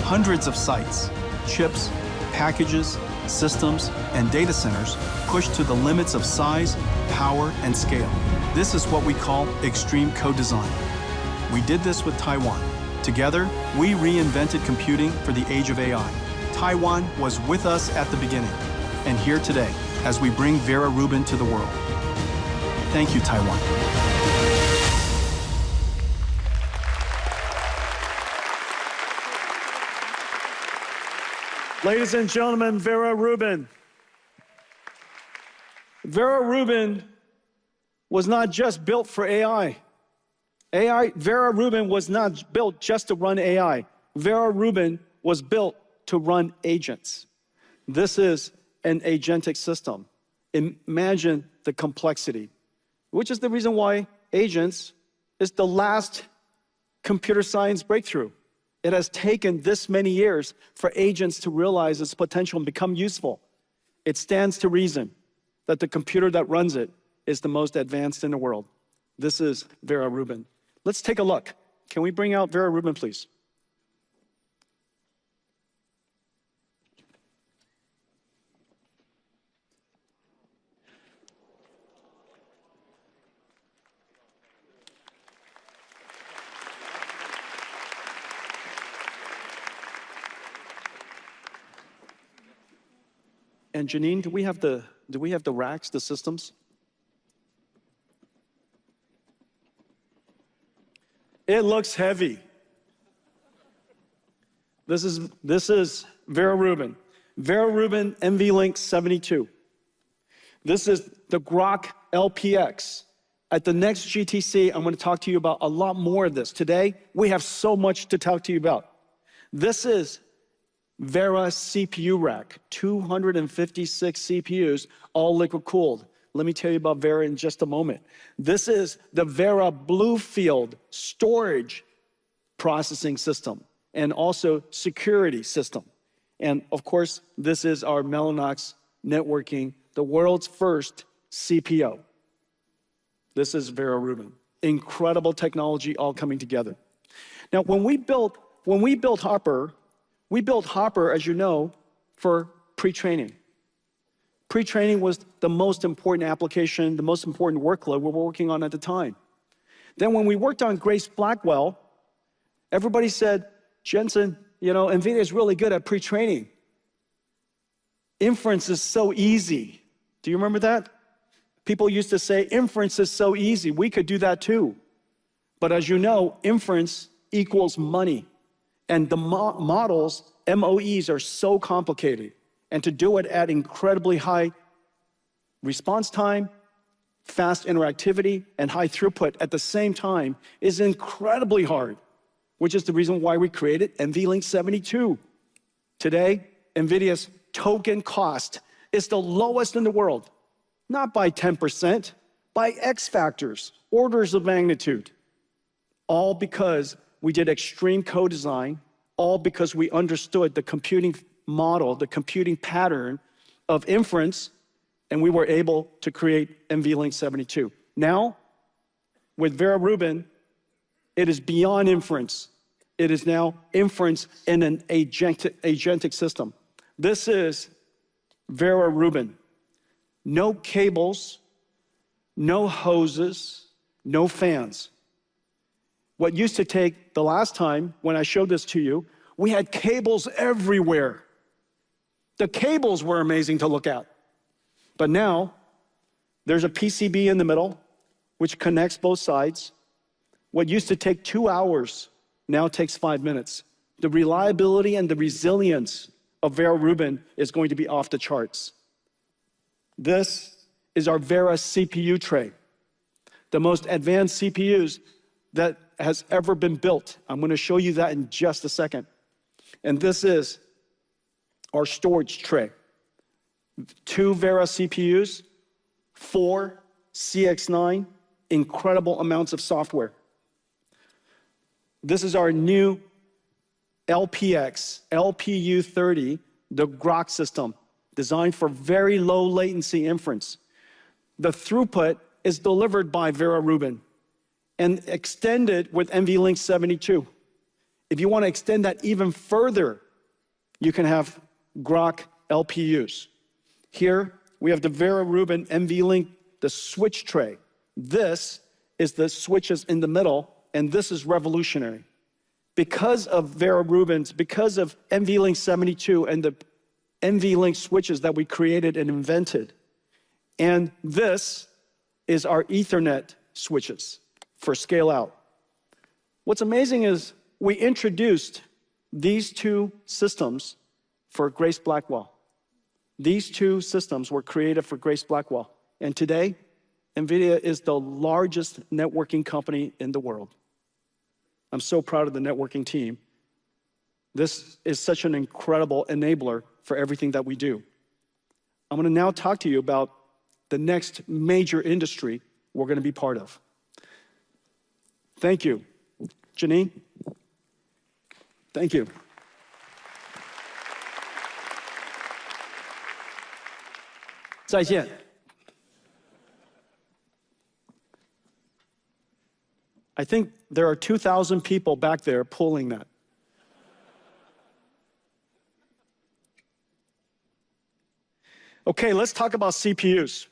hundreds of sites, chips, packages, systems, and data centers pushed to the limits of size, power, and scale. This is what we call extreme co-design. We did this with Taiwan. Together, we reinvented computing for the age of AI. Taiwan was with us at the beginning, and here today, as we bring Vera Rubin to the world. Thank you, Taiwan. Ladies and gentlemen, Vera Rubin. Vera Rubin was not just built for AI. Vera Rubin was not built just to run AI. Vera Rubin was built to run agents. This is an agentic system. Imagine the complexity, which is the reason why agents is the last computer science breakthrough. It has taken this many years for agents to realize its potential and become useful. It stands to reason that the computer that runs it is the most advanced in the world. This is Vera Rubin. Let's take a look. Can we bring out Vera Rubin, please? And Janine, do we have the racks, the systems? It looks heavy. This is Vera Rubin. Vera Rubin NVLink 72. This is the Grok LPX. At the next GTC, I'm going to talk to you about a lot more of this. Today, we have so much to talk to you about. This is Vera CPU rack, 256 CPUs, all liquid cooled. Let me tell you about Vera in just a moment. This is the Vera Bluefield storage processing system and also security system. And of course, this is our Mellanox networking, the world's first CPO. This is Vera Rubin. Incredible technology all coming together. Now, when we built Hopper, as you know, for pre-training. Pre-training was the most important application, the most important workload we were working on at the time. Then when we worked on Grace Blackwell, everybody said, Jensen, you know, NVIDIA is really good at pre-training. Inference is so easy. Do you remember that? People used to say, inference is so easy. We could do that too. But as you know, inference equals money. And the models, MOEs, are so complicated. And to do it at incredibly high response time, fast interactivity, and high throughput at the same time is incredibly hard, which is the reason why we created NVLink 72. Today, NVIDIA's token cost is the lowest in the world, not by 10%, by X factors, orders of magnitude, all because we did extreme co-design, all because we understood the computing model, the computing pattern of inference, and we were able to create NVLink 72. Now, with Vera Rubin, it is beyond inference. It is now inference in an agentic system. This is Vera Rubin. No cables, no hoses, no fans. What used to take the last time when I showed this to you, we had cables everywhere. The cables were amazing to look at. But now, there's a PCB in the middle, which connects both sides. What used to take 2 hours now takes 5 minutes. The reliability and the resilience of Vera Rubin is going to be off the charts. This is our Vera CPU tray, the most advanced CPUs that has ever been built. I'm going to show you that in just a second. And this is our storage tray. 2 Vera CPUs, 4 CX9, incredible amounts of software. This is our new LPX, LPU30, the Grok system, designed for very low latency inference. The throughput is delivered by Vera Rubin and extended with NVLink 72. If you want to extend that even further, you can have Grok LPUs. Here, we have the Vera Rubin NVLink, the switch tray. This is the switches in the middle, and this is revolutionary. Because of Vera Rubin's, because of NVLink 72 and the NVLink switches that we created and invented. And this is our Ethernet switches for scale out. What's amazing is we introduced these 2 systems for Grace Blackwell. These two systems were created for Grace Blackwell. And today, Nvidia is the largest networking company in the world. I'm so proud of the networking team. This is such an incredible enabler for everything that we do. I'm going to now talk to you about the next major industry we're going to be part of. Thank you. Janine? Thank you. Zaijian. I think there are 2,000 people back there pulling that. Okay, let's talk about CPUs.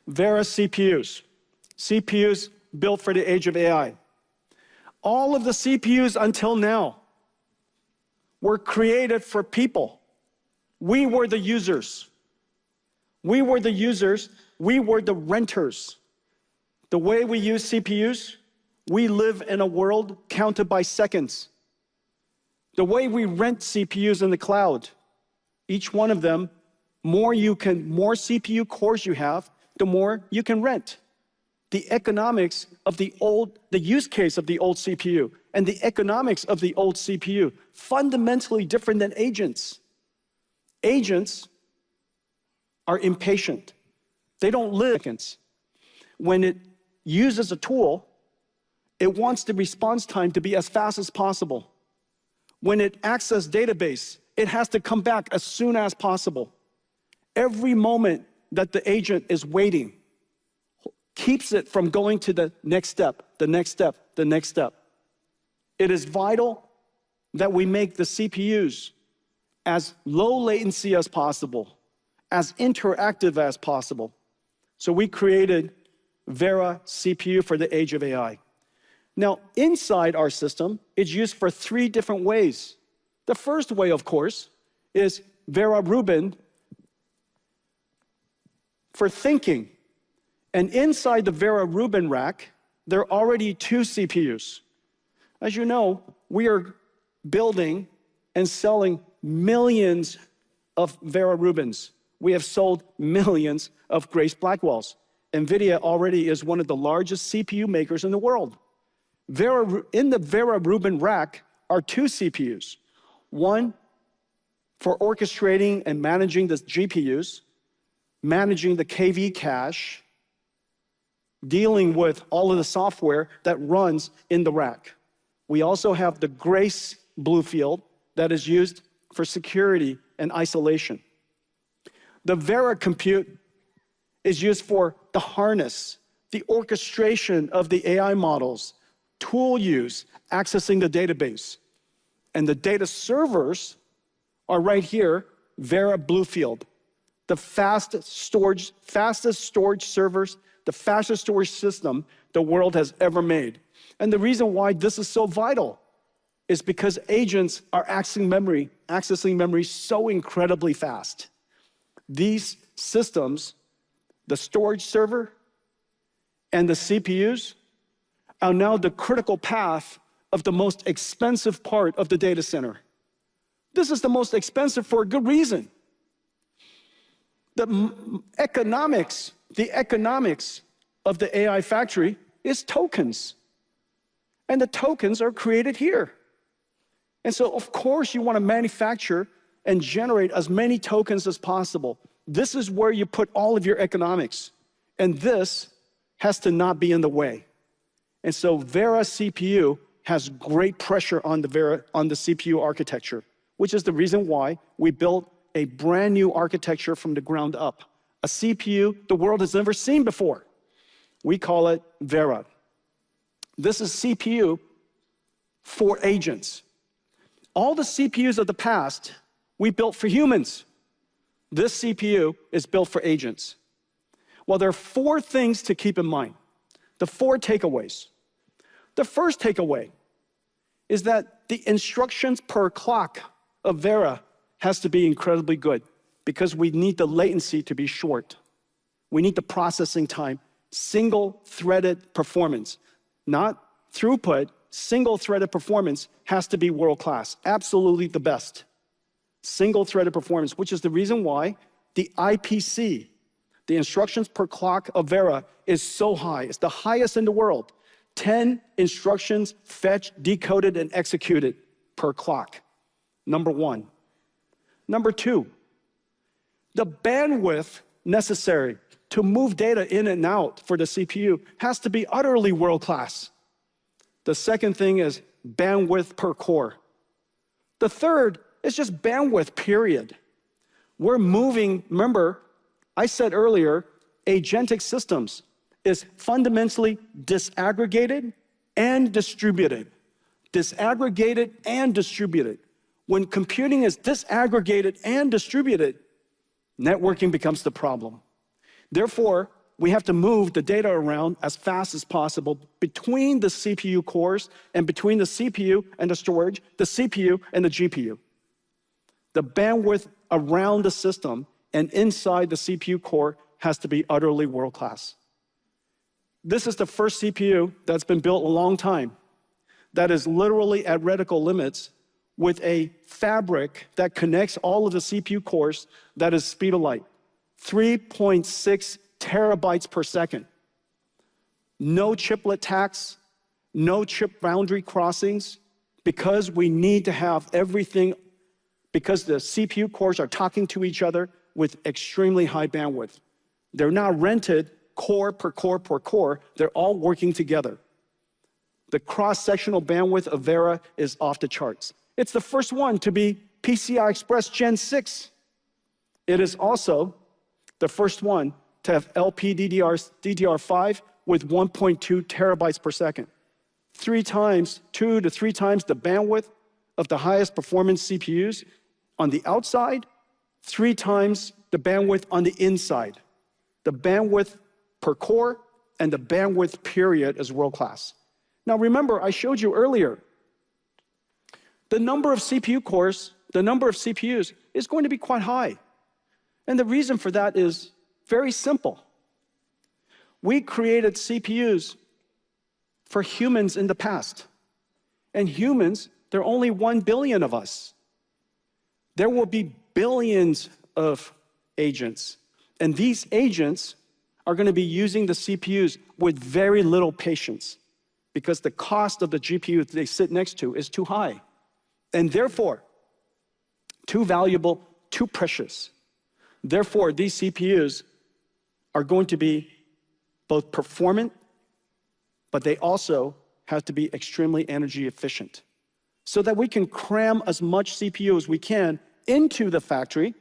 Vera CPUs. CPUs built for the age of AI. All of the CPUs until now were created for people. We were the users. We were the users. We were the renters. The way we use CPUs, we live in a world counted by seconds. The way we rent CPUs in the cloud, each one of them, more CPU cores you have, the more you can rent. The economics of the use case of the old CPU and the economics of the old CPU, fundamentally different than agents. Agents are impatient. They don't live seconds. When it uses a tool, it wants the response time to be as fast as possible. When it accesses database, it has to come back as soon as possible. Every moment that the agent is waiting keeps it from going to the next step, the next step, the next step. It is vital that we make the CPUs as low latency as possible, as interactive as possible. So we created Vera CPU for the age of AI. Now, inside our system, it's used for 3 different ways. The first way, of course, is Vera Rubin for thinking. And inside the Vera Rubin rack, there are already 2 CPUs. As you know, we are building and selling millions of Vera Rubins. We have sold millions of Grace Blackwells. Nvidia already is one of the largest CPU makers in the world. In the Vera Rubin rack are 2 CPUs. One for orchestrating and managing the GPUs, managing the KV cache, dealing with all of the software that runs in the rack. We also have the Grace Bluefield that is used for security and isolation. The Vera Compute is used for the harness, the orchestration of the AI models, tool use, accessing the database. And the data servers are right here, Vera Bluefield, the fastest storage servers, the fastest storage system the world has ever made. And the reason why this is so vital is because agents are accessing memory so incredibly fast. These systems, the storage server and the CPUs, are now the critical path of the most expensive part of the data center. This is the most expensive for a good reason. The economics of the AI factory is tokens. And the tokens are created here. And so, of course, you want to manufacture and generate as many tokens as possible. This is where you put all of your economics. And this has to not be in the way. And so Vera CPU has great pressure on the CPU architecture, which is the reason why we built a brand new architecture from the ground up. A CPU the world has never seen before. We call it Vera. This is CPU for agents. All the CPUs of the past, we built for humans. This CPU is built for agents. Well, there are 4 things to keep in mind. The 4 takeaways. The first takeaway is that the instructions per clock of Vera has to be incredibly good because we need the latency to be short. We need the processing time, single-threaded performance, not throughput, single-threaded performance has to be world-class, absolutely the best. Single-threaded performance, which is the reason why the IPC, the instructions per clock of Vera, is so high. It's the highest in the world. 10 instructions fetched, decoded, and executed per clock. Number one. Number two, the bandwidth necessary to move data in and out for the CPU has to be utterly world-class. The second thing is bandwidth per core. The third is just bandwidth, period. We're moving, remember, I said earlier, agentic systems is fundamentally disaggregated and distributed. Disaggregated and distributed. When computing is disaggregated and distributed, networking becomes the problem. Therefore, we have to move the data around as fast as possible between the CPU cores and between the CPU and the storage, the CPU and the GPU. The bandwidth around the system and inside the CPU core has to be utterly world-class. This is the first CPU that's been built a long time that is literally at reticle limits with a fabric that connects all of the CPU cores that is speed of light, 3.6 terabytes per second. No chiplet tax, no chip boundary crossings, because we need to have everything, because the CPU cores are talking to each other with extremely high bandwidth. They're not rented core per core per core, they're all working together. The cross-sectional bandwidth of Vera is off the charts. It's the first one to be PCI Express Gen 6. It is also the first one to have LPDDR5 with 1.2 terabytes per second. 2 to 3 times the bandwidth of the highest performance CPUs on the outside, 3 times the bandwidth on the inside. The bandwidth per core and the bandwidth period is world-class. Now remember, I showed you earlier, the number of CPU cores, the number of CPUs is going to be quite high. And the reason for that is very simple. We created CPUs for humans in the past. And humans, there are only 1 billion of us. There will be billions of agents. And these agents are going to be using the CPUs with very little patience because the cost of the GPU they sit next to is too high. And therefore, too valuable, too precious. Therefore, these CPUs are going to be both performant, but they also have to be extremely energy efficient so that we can cram as much CPU as we can into the factory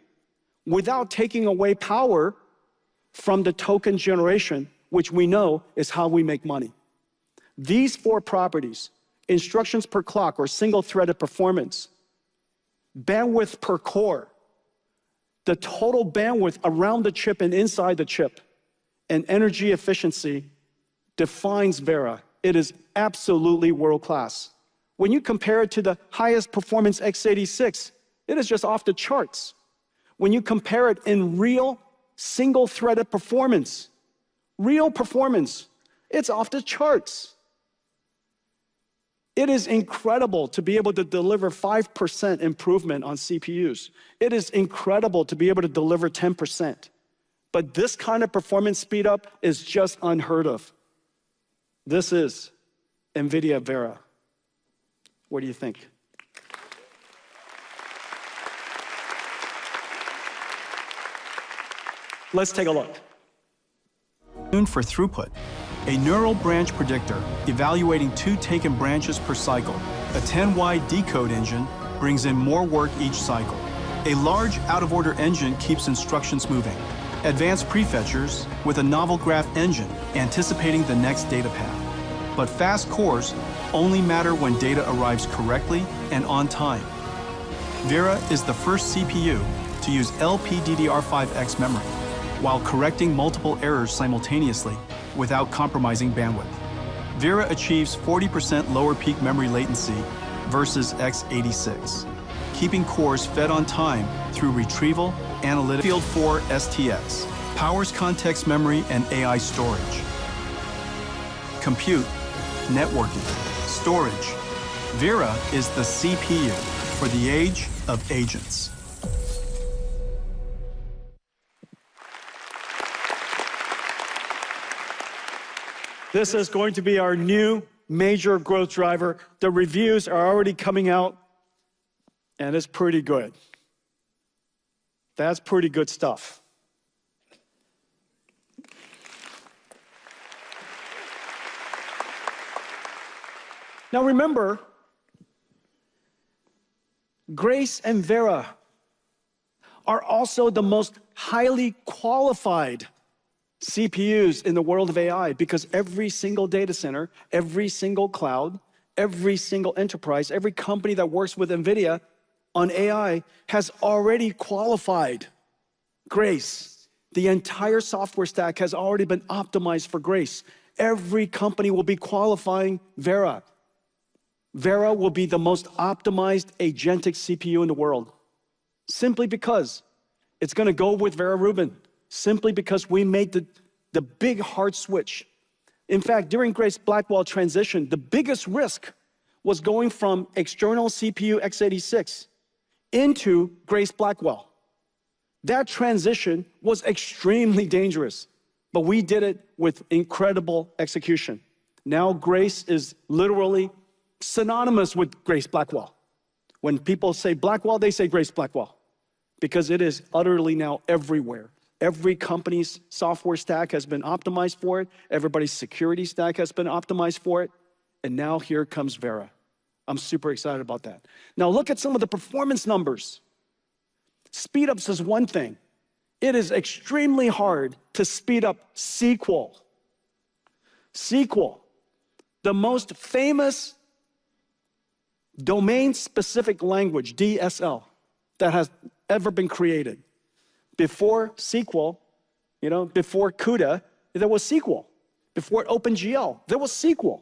without taking away power from the token generation, which we know is how we make money. These 4 properties, instructions per clock or single-threaded performance, bandwidth per core, the total bandwidth around the chip and inside the chip, and energy efficiency defines Vera. It is absolutely world-class. When you compare it to the highest performance x86, it is just off the charts. When you compare it in real single-threaded performance, real performance, it's off the charts. It is incredible to be able to deliver 5% improvement on CPUs. It is incredible to be able to deliver 10%. But this kind of performance speed up is just unheard of. This is NVIDIA Vera. What do you think? Let's take a look. For throughput, a neural branch predictor evaluating 2 taken branches per cycle. A 10-wide decode engine brings in more work each cycle. A large out-of-order engine keeps instructions moving. Advanced prefetchers with a novel graph engine anticipating the next data path. But fast cores only matter when data arrives correctly and on time. Vera is the first CPU to use LPDDR5X memory while correcting multiple errors simultaneously without compromising bandwidth. Vera achieves 40% lower peak memory latency versus x86, keeping cores fed on time through retrieval, analytics. Field 4 STX powers context memory and AI storage. Compute, networking, storage. Vera is the CPU for the age of agents. This is going to be our new major growth driver. The reviews are already coming out, and it's pretty good. That's pretty good stuff. Now remember, Grace and Vera are also the most highly qualified CPUs in the world of AI, because every single data center, every single cloud, every single enterprise, every company that works with Nvidia on AI has already qualified Grace. The entire software stack has already been optimized for Grace. Every company will be qualifying Vera. Vera will be the most optimized agentic CPU in the world, simply because it's going to go with Vera Rubin, simply because we made the big hard switch. In fact, during Grace Blackwell transition, the biggest risk was going from external CPU x86 into Grace Blackwell. That transition was extremely dangerous, but we did it with incredible execution. Now Grace is literally synonymous with Grace Blackwell. When people say Blackwell, they say Grace Blackwell, because it is utterly now everywhere. Every company's software stack has been optimized for it. Everybody's security stack has been optimized for it. And now here comes Vera. I'm super excited about that. Now look at some of the performance numbers. Speedups is one thing. It is extremely hard to speed up SQL. SQL, the most famous domain-specific language, DSL, that has ever been created. Before SQL, before CUDA, there was SQL. Before OpenGL, there was SQL,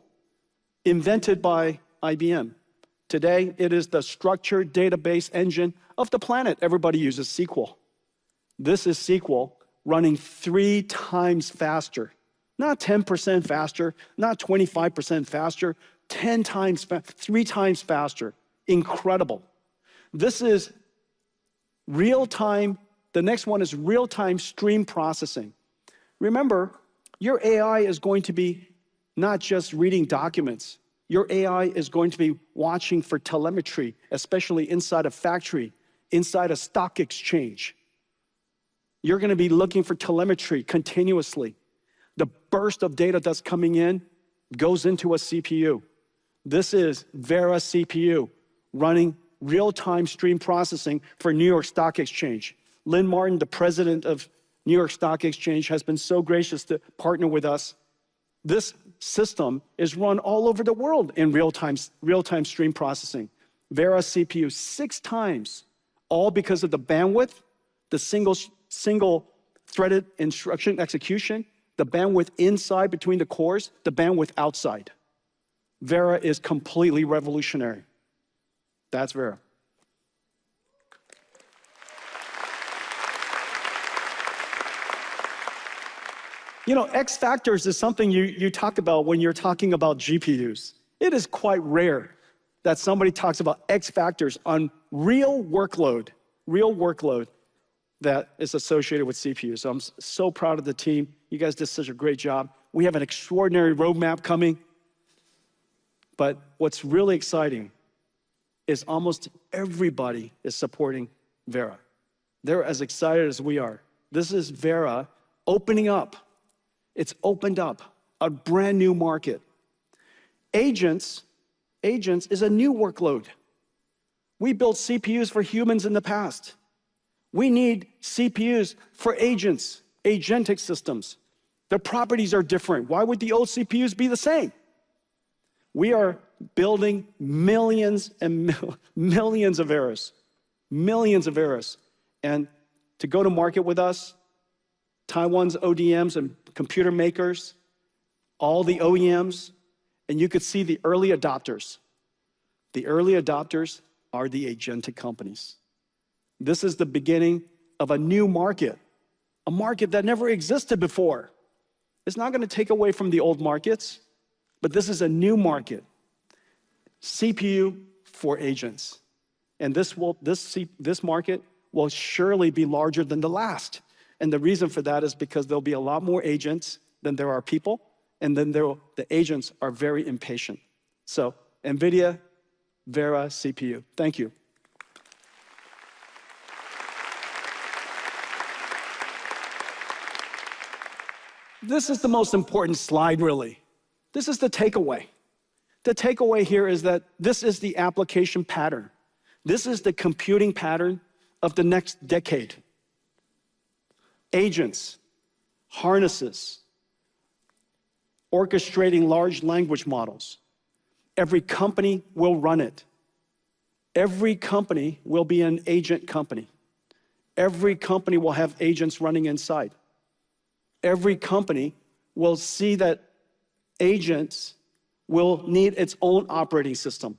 invented by IBM. Today, it is the structured database engine of the planet. Everybody uses SQL. This is SQL running 3 times faster. Not 10% faster, not 25% faster, 10 times, 3 times faster. Incredible. This is real-time. The next one is real-time stream processing. Remember, your AI is going to be not just reading documents. Your AI is going to be watching for telemetry, especially inside a factory, inside a stock exchange. You're going to be looking for telemetry continuously. The burst of data that's coming in goes into a CPU. This is Vera CPU running real-time stream processing for New York Stock Exchange. Lynn Martin, the president of New York Stock Exchange, has been so gracious to partner with us. This system is run all over the world in real-time stream processing. Vera CPU 6 times, all because of the bandwidth, the single threaded instruction execution, the bandwidth inside between the cores, the bandwidth outside. Vera is completely revolutionary. That's Vera. X factors is something you talk about when you're talking about GPUs. It is quite rare that somebody talks about X factors on real workload that is associated with CPUs. So I'm so proud of the team. You guys did such a great job. We have an extraordinary roadmap coming. But what's really exciting is almost everybody is supporting Vera. They're as excited as we are. This is Vera opening up. It's opened up a brand new market. Agents is a new workload. We built CPUs for humans in the past. We need CPUs for agents, agentic systems. Their properties are different. Why would the old CPUs be the same? We are building millions and millions of Veras, And to go to market with us, Taiwan's ODMs and computer makers, all the OEMs, and you could see the early adopters. The early adopters are the agentic companies. This is the beginning of a new market, a market that never existed before. It's not going to take away from the old markets, but this is a new market. CPU for agents. And this market will surely be larger than the last. And the reason for that is because there'll be a lot more agents than there are people, and then the agents are very impatient. So NVIDIA Vera CPU. Thank you. This is the most important slide, really. This is the takeaway. The takeaway here is that this is the application pattern. This is the computing pattern of the next decade. Agents, harnesses, orchestrating large language models. Every company will run it. Every company will be an agent company. Every company will have agents running inside. Every company will see that agents will need its own operating system.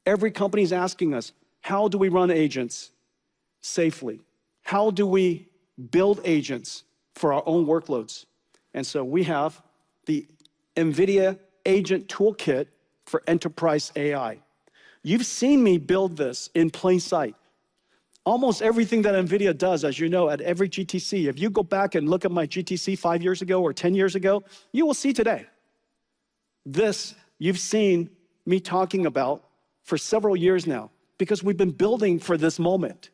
Every company is asking us, how do we run agents safely? How do we build agents for our own workloads? And so we have the NVIDIA Agent Toolkit for Enterprise AI. You've seen me build this in plain sight. Almost everything that NVIDIA does, as you know, at every GTC, if you go back and look at my GTC 5 years ago or 10 years ago, you will see today. This you've seen me talking about for several years now, because we've been building for this moment.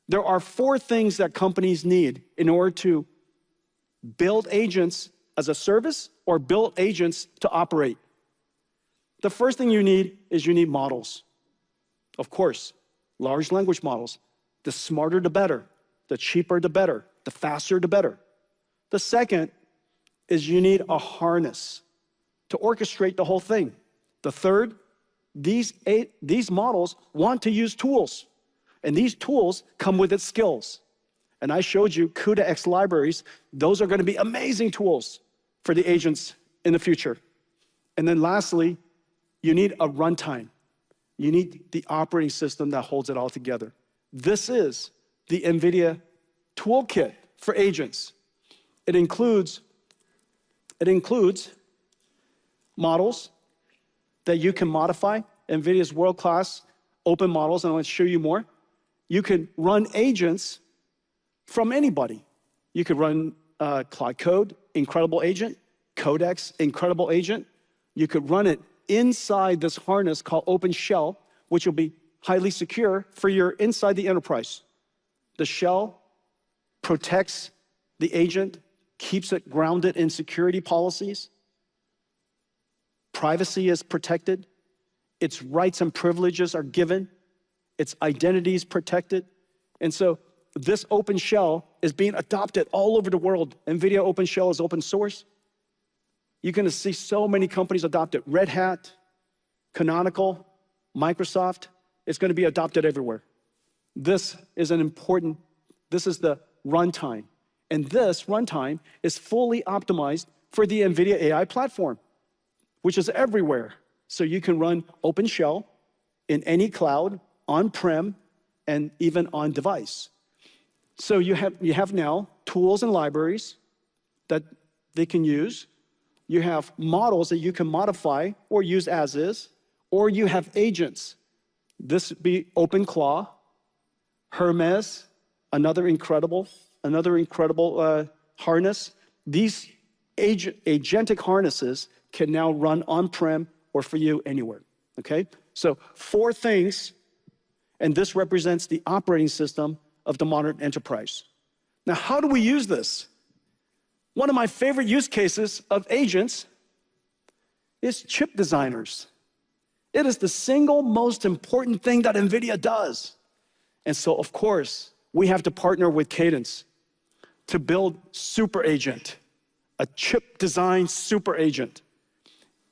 There are 4 things that companies need in order to build agents as a service or build agents to operate. The first thing you need is you need models. Of course, large language models. The smarter, the better. The cheaper, the better. The faster, the better. The second is you need a harness to orchestrate the whole thing. The third, these models want to use tools. And these tools come with its skills. And I showed you Computex libraries. Those are going to be amazing tools for the agents in the future. And then lastly, you need a runtime. You need the operating system that holds it all together. This is the NVIDIA Toolkit for agents. It includes models that you can modify, NVIDIA's world-class open models, and I want to show you more. You can run agents from anybody. You could run Cloud Code, incredible agent, Codex, incredible agent. You could run it inside this harness called OpenShell, which will be highly secure for your inside the enterprise. The shell protects the agent, keeps it grounded in security policies. Privacy is protected. Its rights and privileges are given. Its identity is protected. And so this OpenShell is being adopted all over the world. NVIDIA OpenShell is open source. You're going to see so many companies adopt it. Red Hat, Canonical, Microsoft. It's going to be adopted everywhere. This is the runtime. And this runtime is fully optimized for the NVIDIA AI platform, which is everywhere. So you can run OpenShell in any cloud, on-prem, and even on device. So you have now tools and libraries that they can use. You have models that you can modify or use as is, or you have agents. This would be OpenClaw, Hermes, another incredible harness. These agentic harnesses can now run on-prem or for you anywhere, okay? So 4 things, and this represents the operating system of the modern enterprise. Now, how do we use this? One of my favorite use cases of agents is chip designers. It is the single most important thing that NVIDIA does. And so, of course, we have to partner with Cadence to build super agent, a chip design super agent.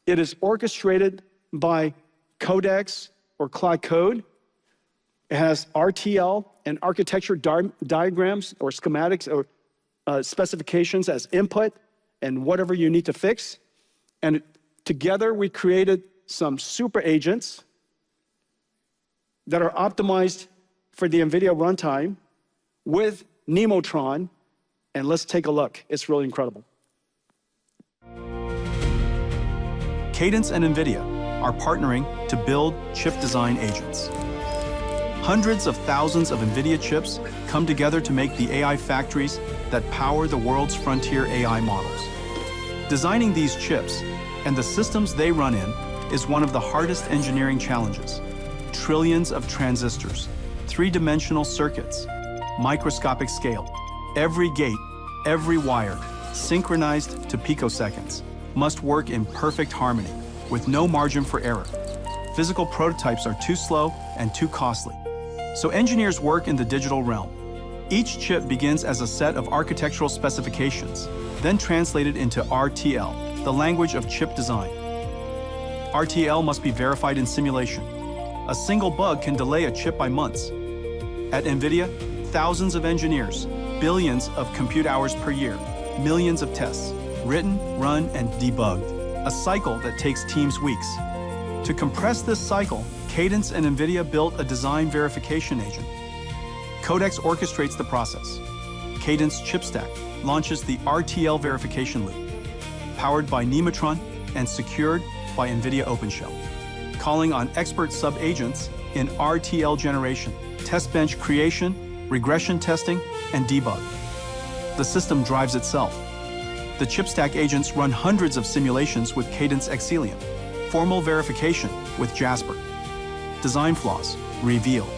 It is orchestrated by Codex or Cloud Code. It has RTL and architecture diagrams or schematics or specifications as input and whatever you need to fix. And together we created some super agents that are optimized for the NVIDIA runtime with Nemotron. And let's take a look. It's really incredible. Cadence and NVIDIA are partnering to build chip design agents. Hundreds of thousands of Nvidia chips come together to make the AI factories that power the world's frontier AI models. Designing these chips and the systems they run in is one of the hardest engineering challenges. Trillions of transistors, three-dimensional circuits, microscopic scale. Every gate, every wire, synchronized to picoseconds, must work in perfect harmony, with no margin for error. Physical prototypes are too slow and too costly. So engineers work in the digital realm. Each chip begins as a set of architectural specifications, then translated into RTL, the language of chip design. RTL must be verified in simulation. A single bug can delay a chip by months. At Nvidia, thousands of engineers, billions of compute hours per year, millions of tests, written, run, and debugged. A cycle that takes teams weeks. To compress this cycle, Cadence and Nvidia built a design verification agent. Codex orchestrates the process. Cadence ChipStack launches the RTL verification loop, powered by Nemotron and secured by Nvidia OpenShell. Calling on expert sub-agents in RTL generation, test bench creation, regression testing, and debug. The system drives itself. The ChipStack agents run hundreds of simulations with Cadence Xcelium, formal verification with Jasper. Design flaws revealed,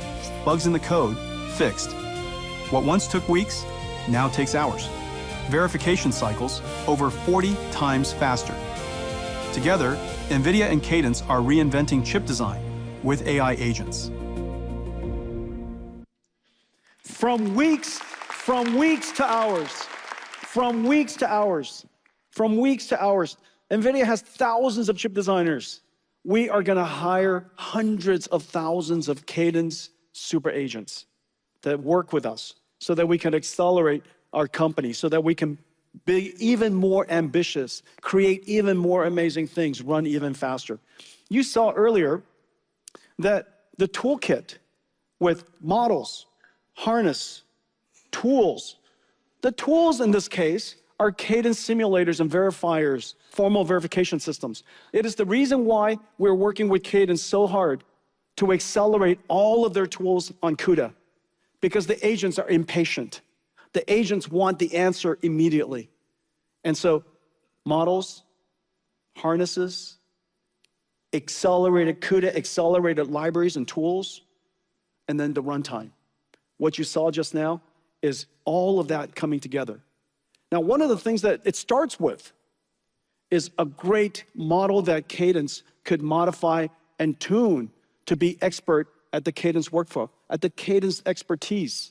bugs in the code fixed. What once took weeks now takes hours. Verification cycles over 40 times faster. Together, Nvidia and Cadence are reinventing chip design with AI agents. From weeks to hours, from weeks to hours, from weeks to hours. Nvidia has thousands of chip designers. We are going to hire hundreds of thousands of Cadence super agents that work with us so that we can accelerate our company, so that we can be even more ambitious, create even more amazing things, run even faster. You saw earlier that the toolkit with models, harness, tools. The tools in this case are Cadence simulators and verifiers, formal verification systems. It is the reason why we're working with Cadence so hard to accelerate all of their tools on CUDA, because the agents are impatient. The agents want the answer immediately. And so models, harnesses, accelerated CUDA, accelerated libraries and tools, and then the runtime. What you saw just now is all of that coming together. Now, one of the things that it starts with is a great model that Cadence could modify and tune to be expert at the Cadence workflow, at the Cadence expertise,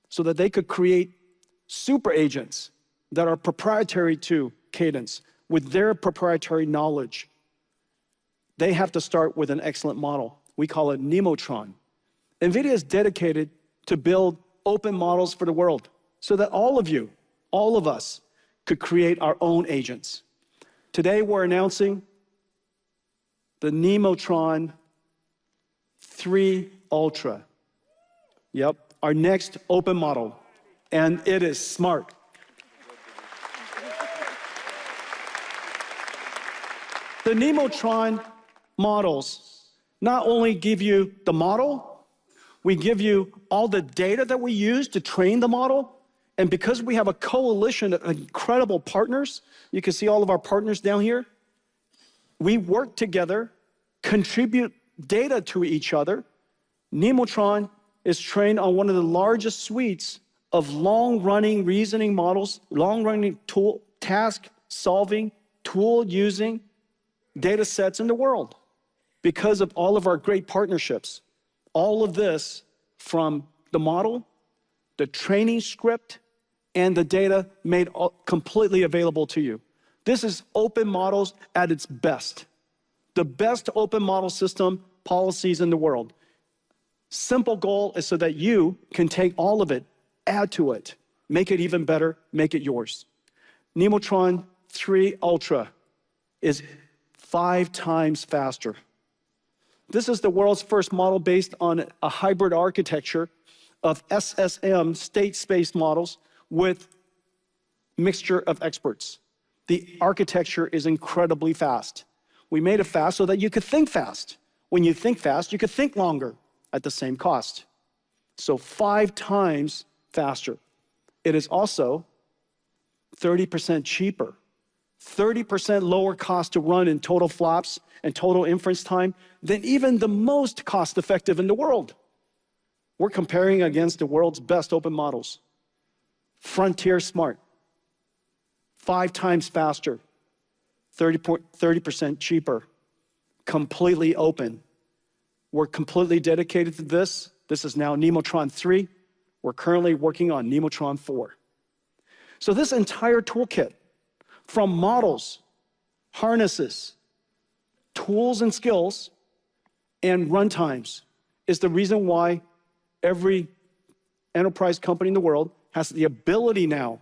so that they could create super agents that are proprietary to Cadence with their proprietary knowledge. They have to start with an excellent model. We call it Nemotron. NVIDIA is dedicated to build open models for the world so that all of you, all of us, could create our own agents. Today, we're announcing the Nemotron 3 Ultra. Yep, our next open model, and it is smart. The Nemotron models not only give you the model, we give you all the data that we use to train the model, and because we have a coalition of incredible partners, you can see all of our partners down here, we work together, contribute data to each other. Nemotron is trained on one of the largest suites of long-running reasoning models, long-running tool, task-solving, tool-using data sets in the world because of all of our great partnerships. All of this from the model, the training script, and the data made completely available to you. This is open models at its best. The best open model system policies in the world. Simple goal is so that you can take all of it, add to it, make it even better, make it yours. Nemotron 3 Ultra is 5 times faster. This is the world's first model based on a hybrid architecture of SSM, state space models, with mixture of experts. The architecture is incredibly fast. We made it fast so that you could think fast. When you think fast, you could think longer at the same cost. So 5 times faster. It is also 30% cheaper, 30% lower cost to run in total flops and total inference time than even the most cost-effective in the world. We're comparing against the world's best open models. Frontier Smart, 5 times faster, 30% cheaper, completely open. We're completely dedicated to this. This is now Nemotron 3. We're currently working on Nemotron 4. So this entire toolkit, from models, harnesses, tools and skills, and runtimes, is the reason why every enterprise company in the world has the ability now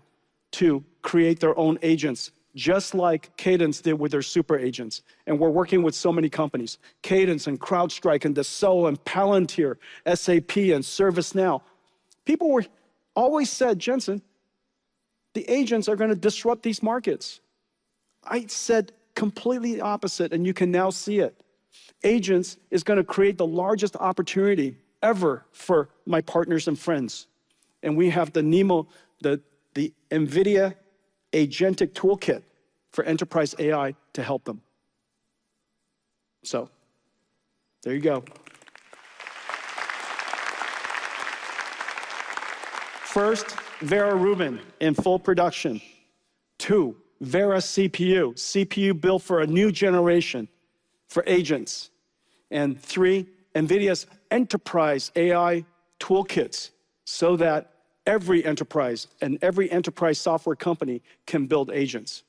to create their own agents, just like Cadence did with their super agents. And we're working with so many companies, Cadence and CrowdStrike and Dassault and Palantir, SAP and ServiceNow. People were always said, Jensen, the agents are going to disrupt these markets. I said completely the opposite, and you can now see it. Agents is going to create the largest opportunity ever for my partners and friends. And we have the Nvidia Agentic Toolkit for enterprise AI to help them. So, there you go. First, Vera Rubin in full production. 2, Vera CPU, CPU built for a new generation for agents. And 3, NVIDIA's enterprise AI toolkits so that every enterprise and every enterprise software company can build agents.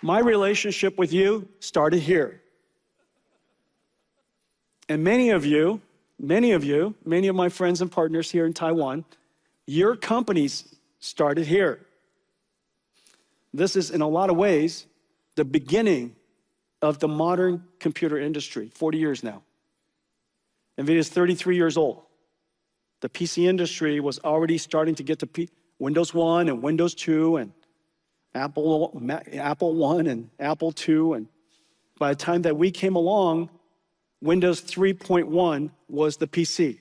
My relationship with you started here. And many of my friends and partners here in Taiwan, your companies started here. This is, in a lot of ways, the beginning of the modern computer industry, 40 years now. NVIDIA is 33 years old. The PC industry was already starting to get to Windows 1 and Windows 2 and Apple 1 and Apple 2. And by the time that we came along, Windows 3.1 was the PC.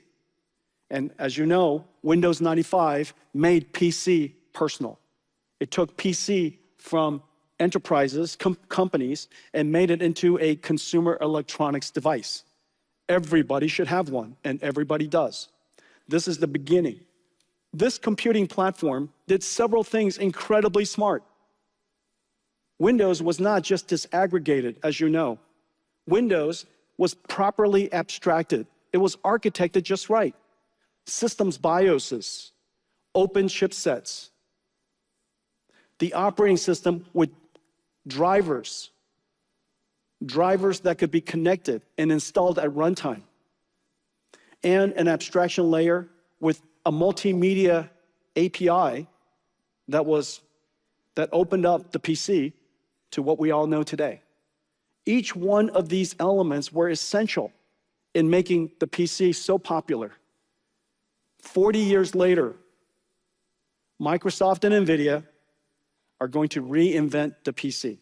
And as you know, Windows 95 made PC personal. It took PC from enterprises, companies, and made it into a consumer electronics device. Everybody should have one, and everybody does. This is the beginning. This computing platform did several things incredibly smart. Windows was not just disaggregated, as you know. Windows was properly abstracted. It was architected just right. Systems BIOSes, open chipsets, the operating system with drivers that could be connected and installed at runtime, and an abstraction layer with a multimedia API that opened up the PC to what we all know today. Each one of these elements were essential in making the PC so popular. 40 years later, Microsoft and NVIDIA are going to reinvent the PC.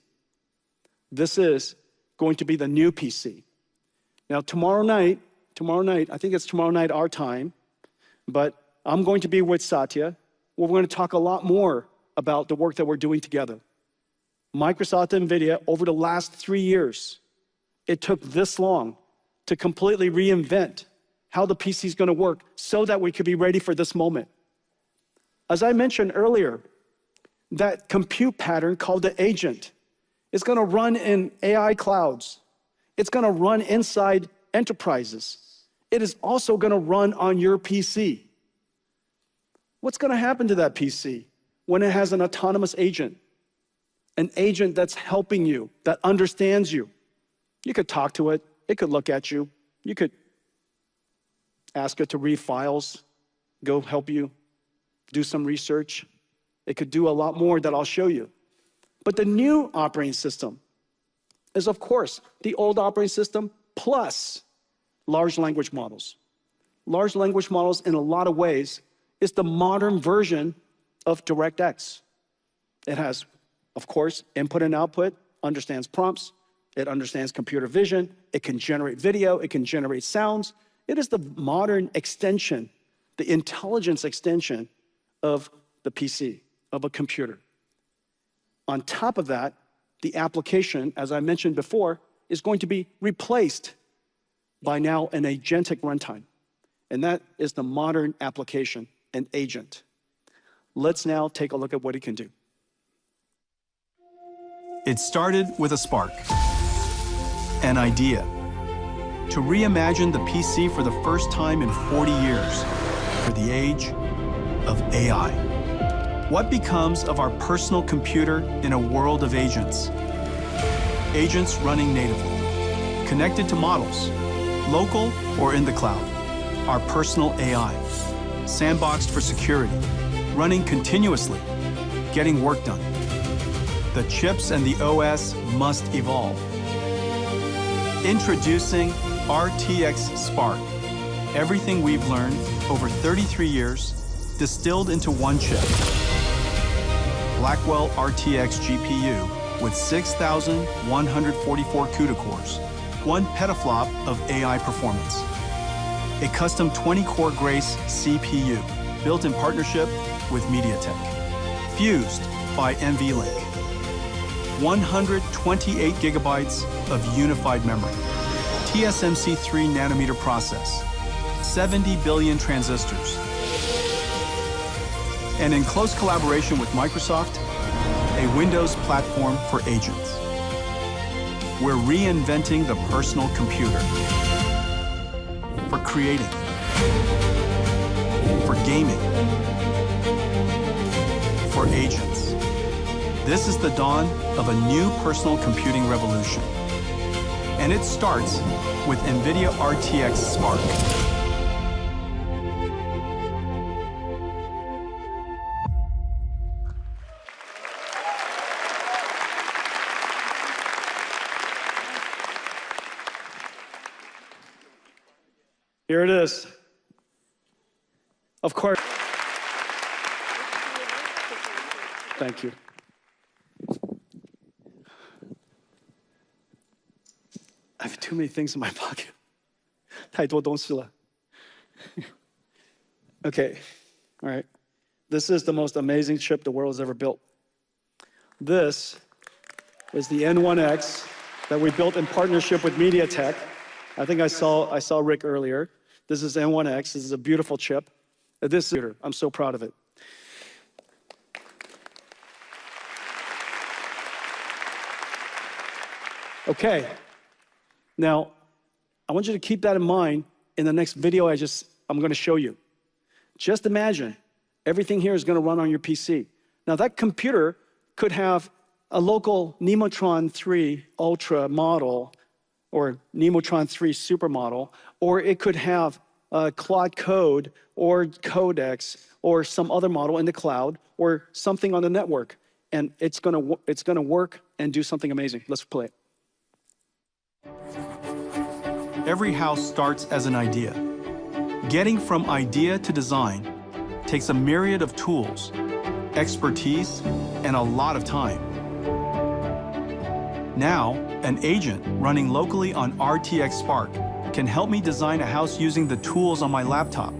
This is going to be the new PC. Now, tomorrow night, I think it's tomorrow night our time, but I'm going to be with Satya. We're going to talk a lot more about the work that we're doing together. Microsoft and NVIDIA, over the last 3 years, it took this long to completely reinvent how the PC is going to work so that we could be ready for this moment. As I mentioned earlier, that compute pattern called the agent is going to run in AI clouds. It's going to run inside enterprises. It is also going to run on your PC. What's going to happen to that PC when it has an autonomous agent? An agent that's helping you, that understands you. You could talk to it. It could look at you. You could ask it to read files, go help you, do some research. It could do a lot more that I'll show you. But the new operating system is, of course, the old operating system plus large language models, large language models in a lot of ways is the modern version of DirectX. It has, of course, input and output, understands prompts, it understands computer vision, it can generate video, it can generate sounds. It is the modern extension, the intelligence extension of the PC, of a computer. On top of that, the application, as I mentioned before, is going to be replaced by now an agentic runtime. And that is the modern application, an agent. Let's now take a look at what it can do. It started with a spark, an idea, to reimagine the PC for the first time in 40 years for the age of AI. What becomes of our personal computer in a world of agents? Agents running natively, connected to models, local or in the cloud. Our personal AI, sandboxed for security, running continuously, getting work done. The chips and the OS must evolve. Introducing RTX Spark. Everything we've learned over 33 years, distilled into one chip. Blackwell RTX GPU with 6,144 CUDA cores, 1 petaflop of AI performance. A custom 20-core Grace CPU, built in partnership with MediaTek. Fused by NVLink. 128 gigabytes of unified memory. TSMC 3 nanometer process. 70 billion transistors. And in close collaboration with Microsoft, a Windows platform for agents. We're reinventing the personal computer. For creating. For gaming. For agents. This is the dawn of a new personal computing revolution. And it starts with Nvidia RTX Spark. Here it is. Of course. Thank you. I have too many things in my pocket. 太多东西了. Okay, all right. This is the most amazing chip the world has ever built. This is the N1X that we built in partnership with MediaTek. I think I saw Rick earlier. This is N1X. This is a beautiful chip. I'm so proud of it. Okay. Now, I want you to keep that in mind in the next video I'm going to show you. Just imagine everything here is going to run on your PC. Now, that computer could have a local Nemotron 3 Ultra model or Nemotron 3 Super model, or it could have Claude Code or Codex or some other model in the cloud or something on the network. And it's going to work and do something amazing. Let's play it. Every house starts as an idea. Getting from idea to design takes a myriad of tools, expertise, and a lot of time. Now, an agent running locally on RTX Spark can help me design a house using the tools on my laptop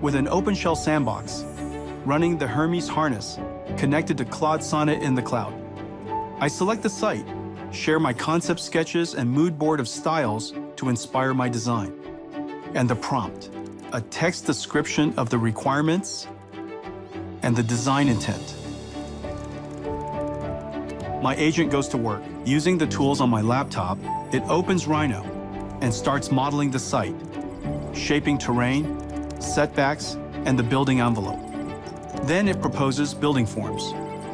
with an OpenShell sandbox, running the Hermes harness connected to Claude Sonnet in the cloud. I select the site, share my concept sketches and mood board of styles to inspire my design. And the prompt, a text description of the requirements and the design intent. My agent goes to work. Using the tools on my laptop, it opens Rhino and starts modeling the site, shaping terrain, setbacks, and the building envelope. Then it proposes building forms,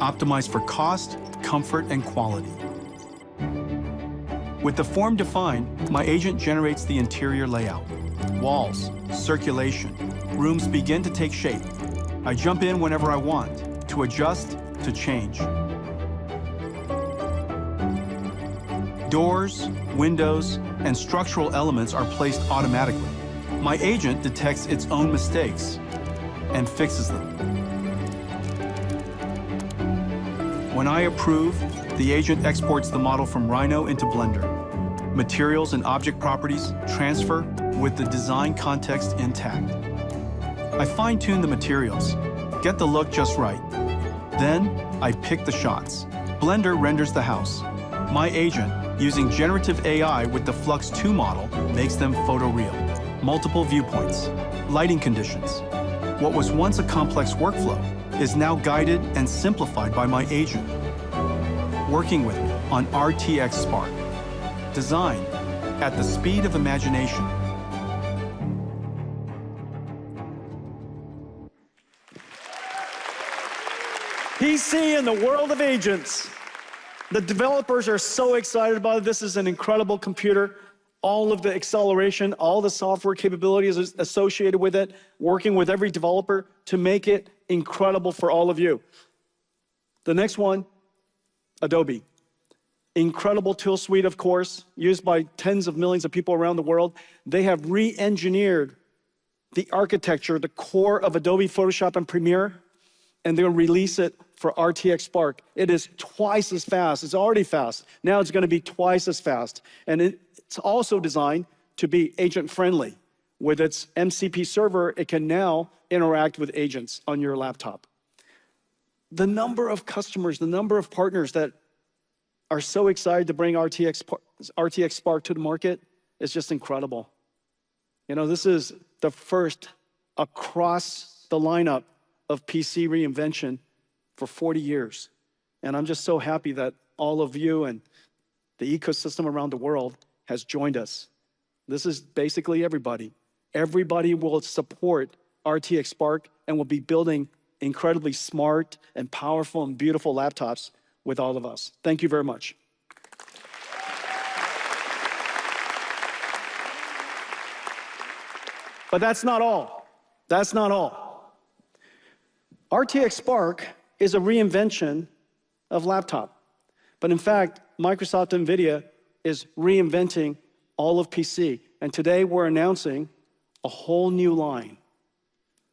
optimized for cost, comfort, and quality. With the form defined, my agent generates the interior layout. Walls, circulation, rooms begin to take shape. I jump in whenever I want, to adjust, to change. Doors, windows, and structural elements are placed automatically. My agent detects its own mistakes and fixes them. When I approve, the agent exports the model from Rhino into Blender. Materials and object properties transfer with the design context intact. I fine-tune the materials, get the look just right. Then, I pick the shots. Blender renders the house. My agent, using generative AI with the Flux 2 model, makes them photoreal. Multiple viewpoints, lighting conditions. What was once a complex workflow is now guided and simplified by my agent, working with me on RTX Spark. Design at the speed of imagination. PC in the world of agents. The developers are so excited about it. This is an incredible computer. All of the acceleration, all the software capabilities associated with it, working with every developer to make it incredible for all of you. The next one, Adobe. Incredible tool suite, of course, used by tens of millions of people around the world. They have re-engineered the architecture, the core of Adobe Photoshop and Premiere, and they'll release it for RTX Spark. It is twice as fast. It's already fast. Now it's going to be twice as fast. And it's also designed to be agent-friendly. With its MCP server, it can now interact with agents on your laptop. The number of customers, the number of partners that are so excited to bring RTX Spark to the market is just incredible. You know, this is the first across the lineup of PC reinvention for 40 years. And I'm just so happy that all of you and the ecosystem around the world has joined us. This is basically everybody. Everybody will support RTX Spark and will be building incredibly smart and powerful and beautiful laptops with all of us. Thank you very much. But that's not all. That's not all. RTX Spark is a reinvention of laptop. But in fact, Microsoft and Nvidia is reinventing all of PC. And today we're announcing a whole new line.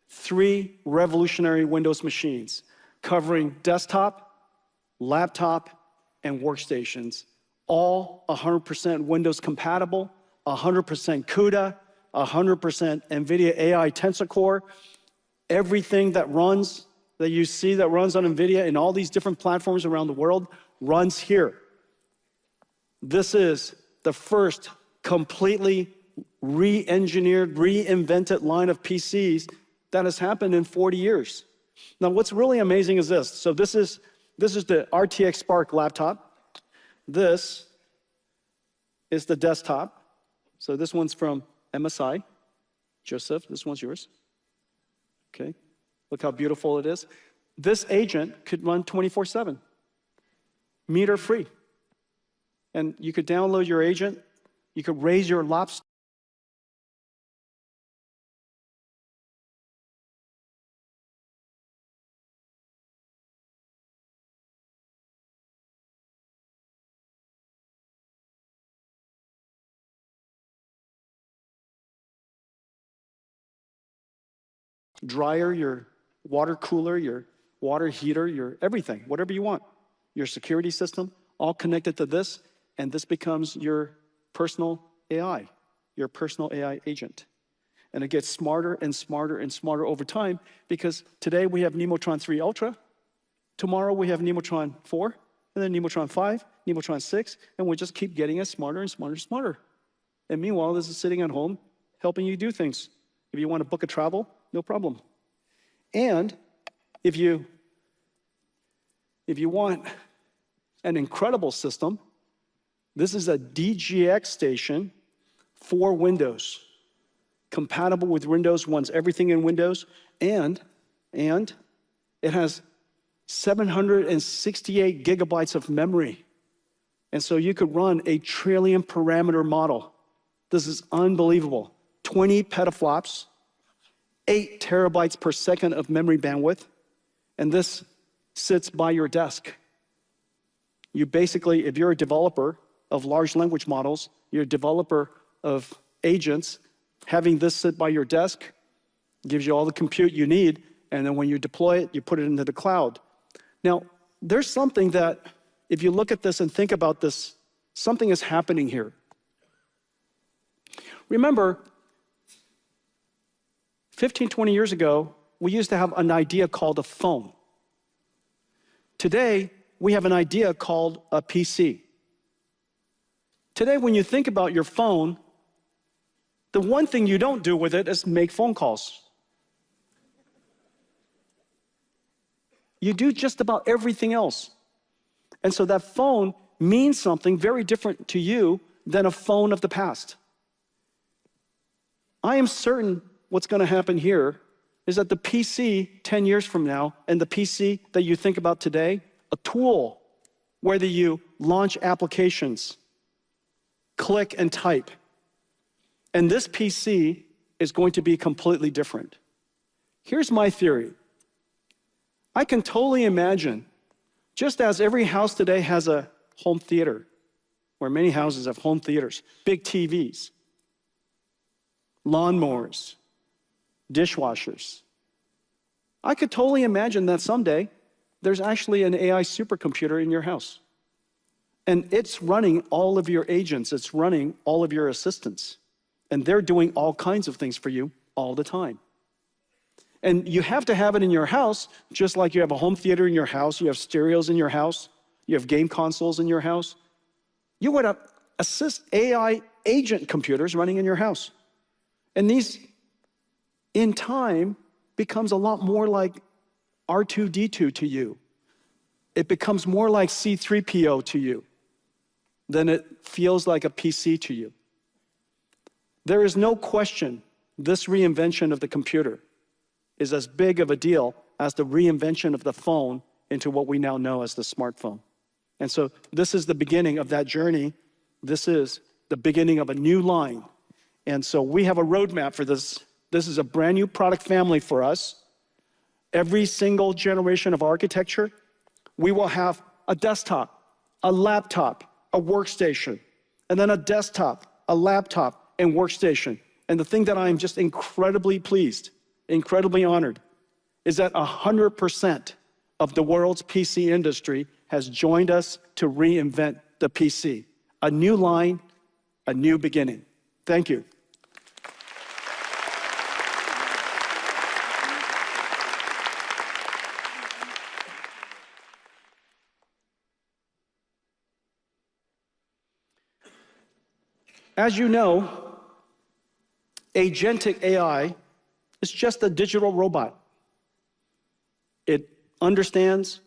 3 revolutionary Windows machines covering desktop, laptop, and workstations. All 100% Windows compatible, 100% CUDA, 100% Nvidia AI Tensor Core. Everything that runs, that you see that runs on Nvidia in all these different platforms around the world runs here. This is the first completely re-engineered, reinvented line of PCs that has happened in 40 years. Now, what's really amazing is this. So this is the RTX Spark laptop. This is the desktop. So this one's from MSI. Joseph, this one's yours. Okay, look how beautiful it is. This agent could run 24/7, meter free. And you could download your agent. You could raise your lobster. Dryer, your water cooler, your water heater, your everything, whatever you want. Your security system, all connected to this, and this becomes your personal AI, your personal AI agent. And it gets smarter and smarter and smarter over time, because today we have Nemotron 3 Ultra, tomorrow we have Nemotron 4, and then Nemotron 5, Nemotron 6, and we just keep getting it smarter and smarter and smarter. And meanwhile, this is sitting at home helping you do things. If you want to book a travel, no problem. And if you want an incredible system, this is a DGX station for Windows, compatible with Windows, runs everything in Windows, and it has 768 gigabytes of memory. And so you could run a trillion parameter model. This is unbelievable. 20 petaflops, 8 terabytes per second of memory bandwidth, and this sits by your desk. You basically, if you're a developer of large language models, you're a developer of agents, having this sit by your desk gives you all the compute you need, and then when you deploy it, you put it into the cloud. Now, there's something that, if you look at this and think about this, something is happening here. Remember, 15, 20 years ago, we used to have an idea called a phone. Today, we have an idea called a PC. Today, when you think about your phone, the one thing you don't do with it is make phone calls. You do just about everything else. And so that phone means something very different to you than a phone of the past. I am certain what's going to happen here is that the PC 10 years from now and the PC that you think about today, a tool, whether you launch applications, click and type, and this PC is going to be completely different. Here's my theory. I can totally imagine, just as every house today has a home theater, where many houses have home theaters, big TVs, lawnmowers, dishwashers. I could totally imagine that someday there's actually an AI supercomputer in your house. And it's running all of your agents, it's running all of your assistants. And they're doing all kinds of things for you all the time. And you have to have it in your house, just like you have a home theater in your house, you have stereos in your house, you have game consoles in your house. You would have AI agent computers running in your house. And these, in time, becomes a lot more like R2-D2 to you. It becomes more like C3PO to you than it feels like a PC to you. There is no question this reinvention of the computer is as big of a deal as the reinvention of the phone into what we now know as the smartphone. And so this is the beginning of that journey. This is the beginning of a new line. And so we have a roadmap for this. This is a brand new product family for us. Every single generation of architecture, we will have a desktop, a laptop, a workstation, and then a desktop, a laptop, and workstation. And the thing that I am just incredibly pleased, incredibly honored, is that 100% of the world's PC industry has joined us to reinvent the PC. A new line, a new beginning. Thank you. As you know, agentic AI is just a digital robot. It understands,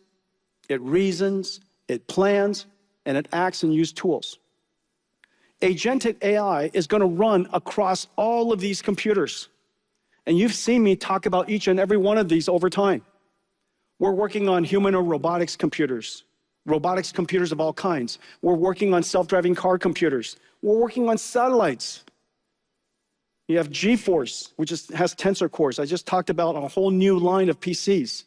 it reasons, it plans, and it acts and uses tools. Agentic AI is going to run across all of these computers. And you've seen me talk about each and every one of these over time. We're working on humanoid robotics computers of all kinds. We're working on self-driving car computers. We're working on satellites. You have GeForce, which has tensor cores. I just talked about a whole new line of PCs.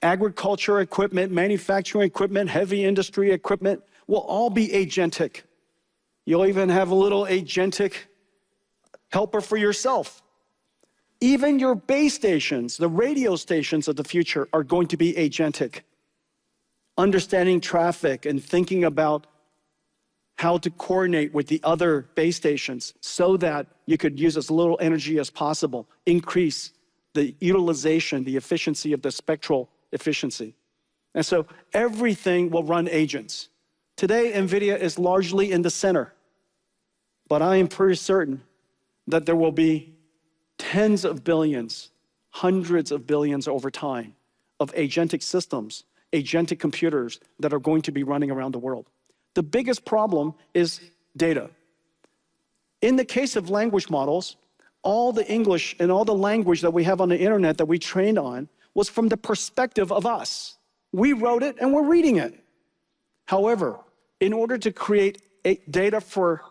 Agriculture equipment, manufacturing equipment, heavy industry equipment will all be agentic. You'll even have a little agentic helper for yourself. Even your base stations, the radio stations of the future, are going to be agentic. Understanding traffic and thinking about how to coordinate with the other base stations so that you could use as little energy as possible, increase the utilization, the efficiency of the spectral efficiency. And so everything will run agents. Today, NVIDIA is largely in the center, but I am pretty certain that there will be tens of billions, hundreds of billions over time of agentic systems, agentic computers that are going to be running around the world. The biggest problem is data. In the case of language models, all the English and all the language that we have on the internet that we trained on was from the perspective of us. We wrote it and we're reading it. However, in order to create data for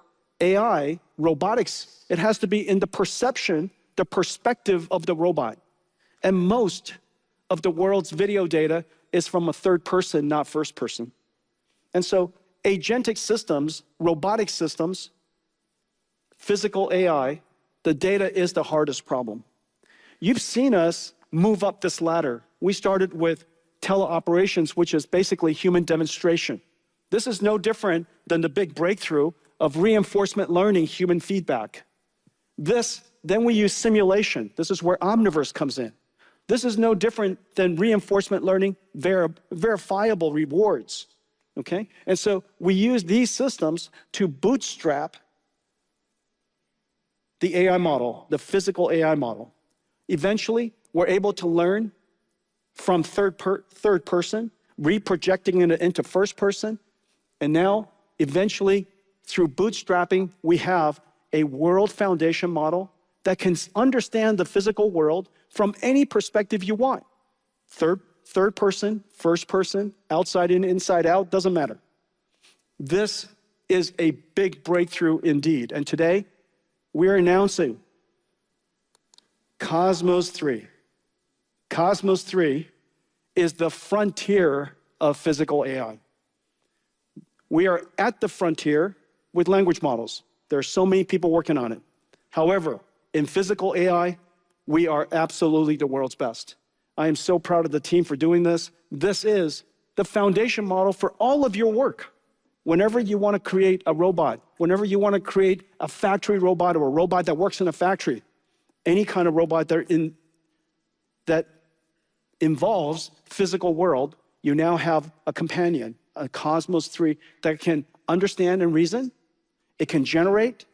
AI, robotics, it has to be in the perception, the perspective of the robot. And most of the world's video data is from a third person, not first person. And so agentic systems, robotic systems, physical AI, the data is the hardest problem. You've seen us move up this ladder. We started with teleoperations, which is basically human demonstration. This is no different than the big breakthrough of reinforcement learning, human feedback. Then we use simulation. This is where Omniverse comes in. This is no different than reinforcement learning, verifiable rewards, okay? And so we use these systems to bootstrap the AI model, the physical AI model. Eventually, we're able to learn from third person, reprojecting it into first person, and now, eventually, through bootstrapping, we have a world foundation model that can understand the physical world from any perspective you want. Third person, first person, outside in, inside out, doesn't matter. This is a big breakthrough indeed. And today, we're announcing Cosmos 3. Cosmos 3 is the frontier of physical AI. We are at the frontier with language models. There are so many people working on it. However, in physical AI, we are absolutely the world's best. I am so proud of the team for doing this. This is the foundation model for all of your work. Whenever you want to create a robot, whenever you want to create a factory robot or a robot that works in a factory, any kind of robot that involves physical world, you now have a companion, a Cosmos 3, that can understand and reason. It can generate.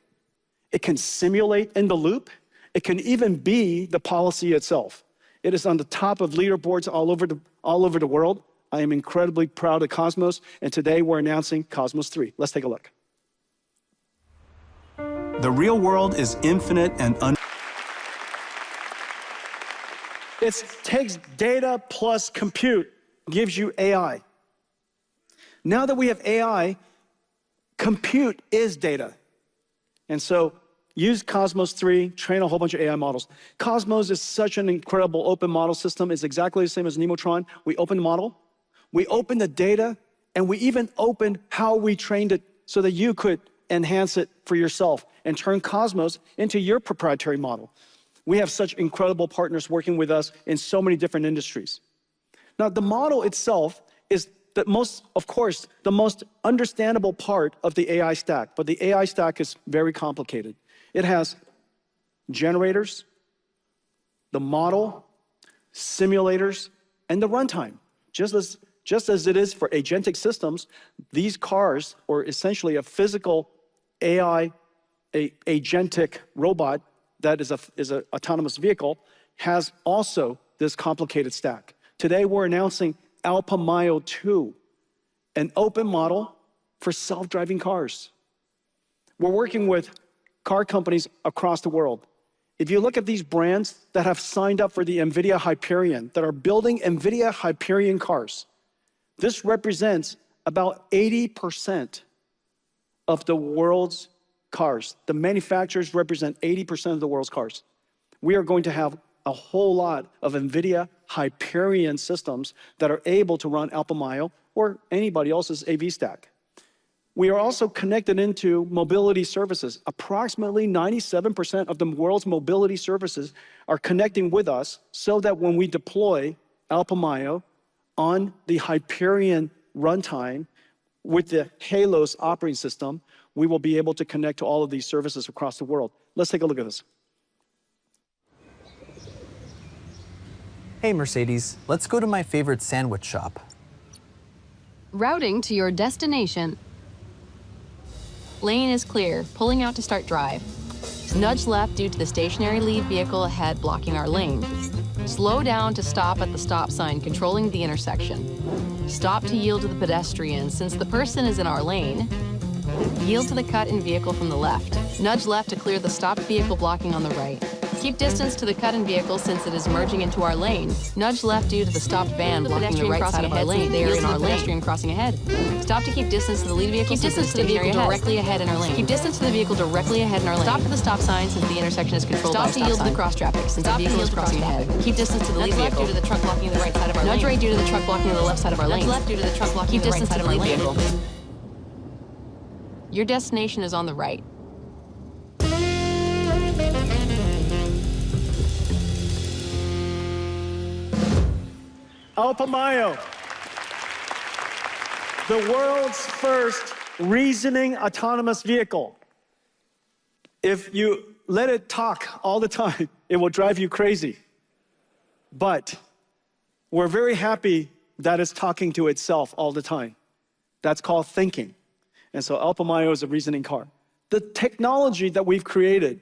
It can simulate in the loop. It can even be the policy itself. It is on the top of leaderboards all over the world. I am incredibly proud of Cosmos, and today we're announcing Cosmos 3. Let's take a look. The real world is infinite and It takes data plus compute, gives you AI. Now that we have AI, compute is data. And so use Cosmos 3, train a whole bunch of AI models. Cosmos is such an incredible open model system. It's exactly the same as Nemotron. We open the model, we open the data, and we even open how we trained it so that you could enhance it for yourself and turn Cosmos into your proprietary model. We have such incredible partners working with us in so many different industries. Now, the model itself is of course, the most understandable part of the AI stack, but the AI stack is very complicated. It has generators, the model, simulators, and the runtime. Just as it is for agentic systems, these cars, or essentially a physical AI, agentic robot that is an autonomous vehicle, has also this complicated stack. Today, we're announcing Alpamayo 2, an open model for self-driving cars. We're working with car companies across the world. If you look at these brands that have signed up for the Nvidia Hyperion, that are building Nvidia Hyperion cars, this represents about 80% of the world's cars. The manufacturers represent 80% of the world's cars. We are going to have a whole lot of Nvidia Hyperion systems that are able to run Alpamayo or anybody else's AV stack. We are also connected into mobility services. Approximately 97% of the world's mobility services are connecting with us so that when we deploy Alpamayo on the Hyperion runtime with the Halos operating system, we will be able to connect to all of these services across the world. Let's take a look at this. Hey Mercedes, let's go to my favorite sandwich shop. Routing to your destination. Lane is clear, pulling out to start drive. Nudge left due to the stationary lead vehicle ahead blocking our lane. Slow down to stop at the stop sign controlling the intersection. Stop to yield to the pedestrian since the person is in our lane. Yield to the cut-in vehicle from the left. Nudge left to clear the stopped vehicle blocking on the right. Keep distance to the cut-in vehicle since it is merging into our lane. Nudge left due to the stopped van blocking the right side of our lane. They are in our lane. Pedestrian crossing ahead. Stop to keep distance to the lead vehicle. Keep distance to the vehicle directly ahead in our lane. Keep distance to the vehicle directly ahead in our lane. Stop to the stop sign since the intersection is controlled by a stop sign. Stop to yield to the cross traffic since the vehicle is crossing ahead. Keep distance to the lead vehicle. Nudge left due to the truck blocking the right side of our lane. Nudge right due to the truck blocking the left side of our lane. Nudge left due to the truck blocking the right side of our lane. Keep distance to the lead vehicle. Your destination is on the right. Alpamayo, the world's first reasoning autonomous vehicle. If you let it talk all the time, it will drive you crazy. But we're very happy that it's talking to itself all the time. That's called thinking. And so Alpamayo is a reasoning car. The technology that we've created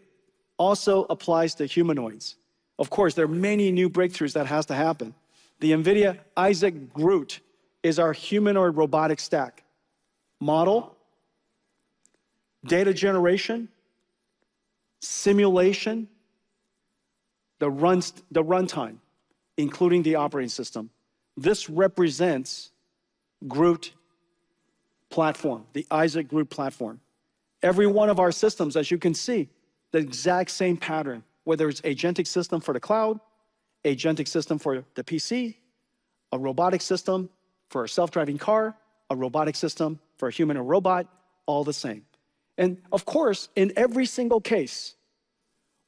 also applies to humanoids. Of course, there are many new breakthroughs that has to happen. The Nvidia Isaac GR00T is our humanoid robotic stack. Model, data generation, simulation, the runtime, including the operating system. This represents GR00T platform, the Isaac GR00T platform. Every one of our systems, as you can see, the exact same pattern, whether it's agentic system for the cloud, agentic system for the PC, a robotic system for a self-driving car, a robotic system for a human or robot, all the same. And of course, in every single case,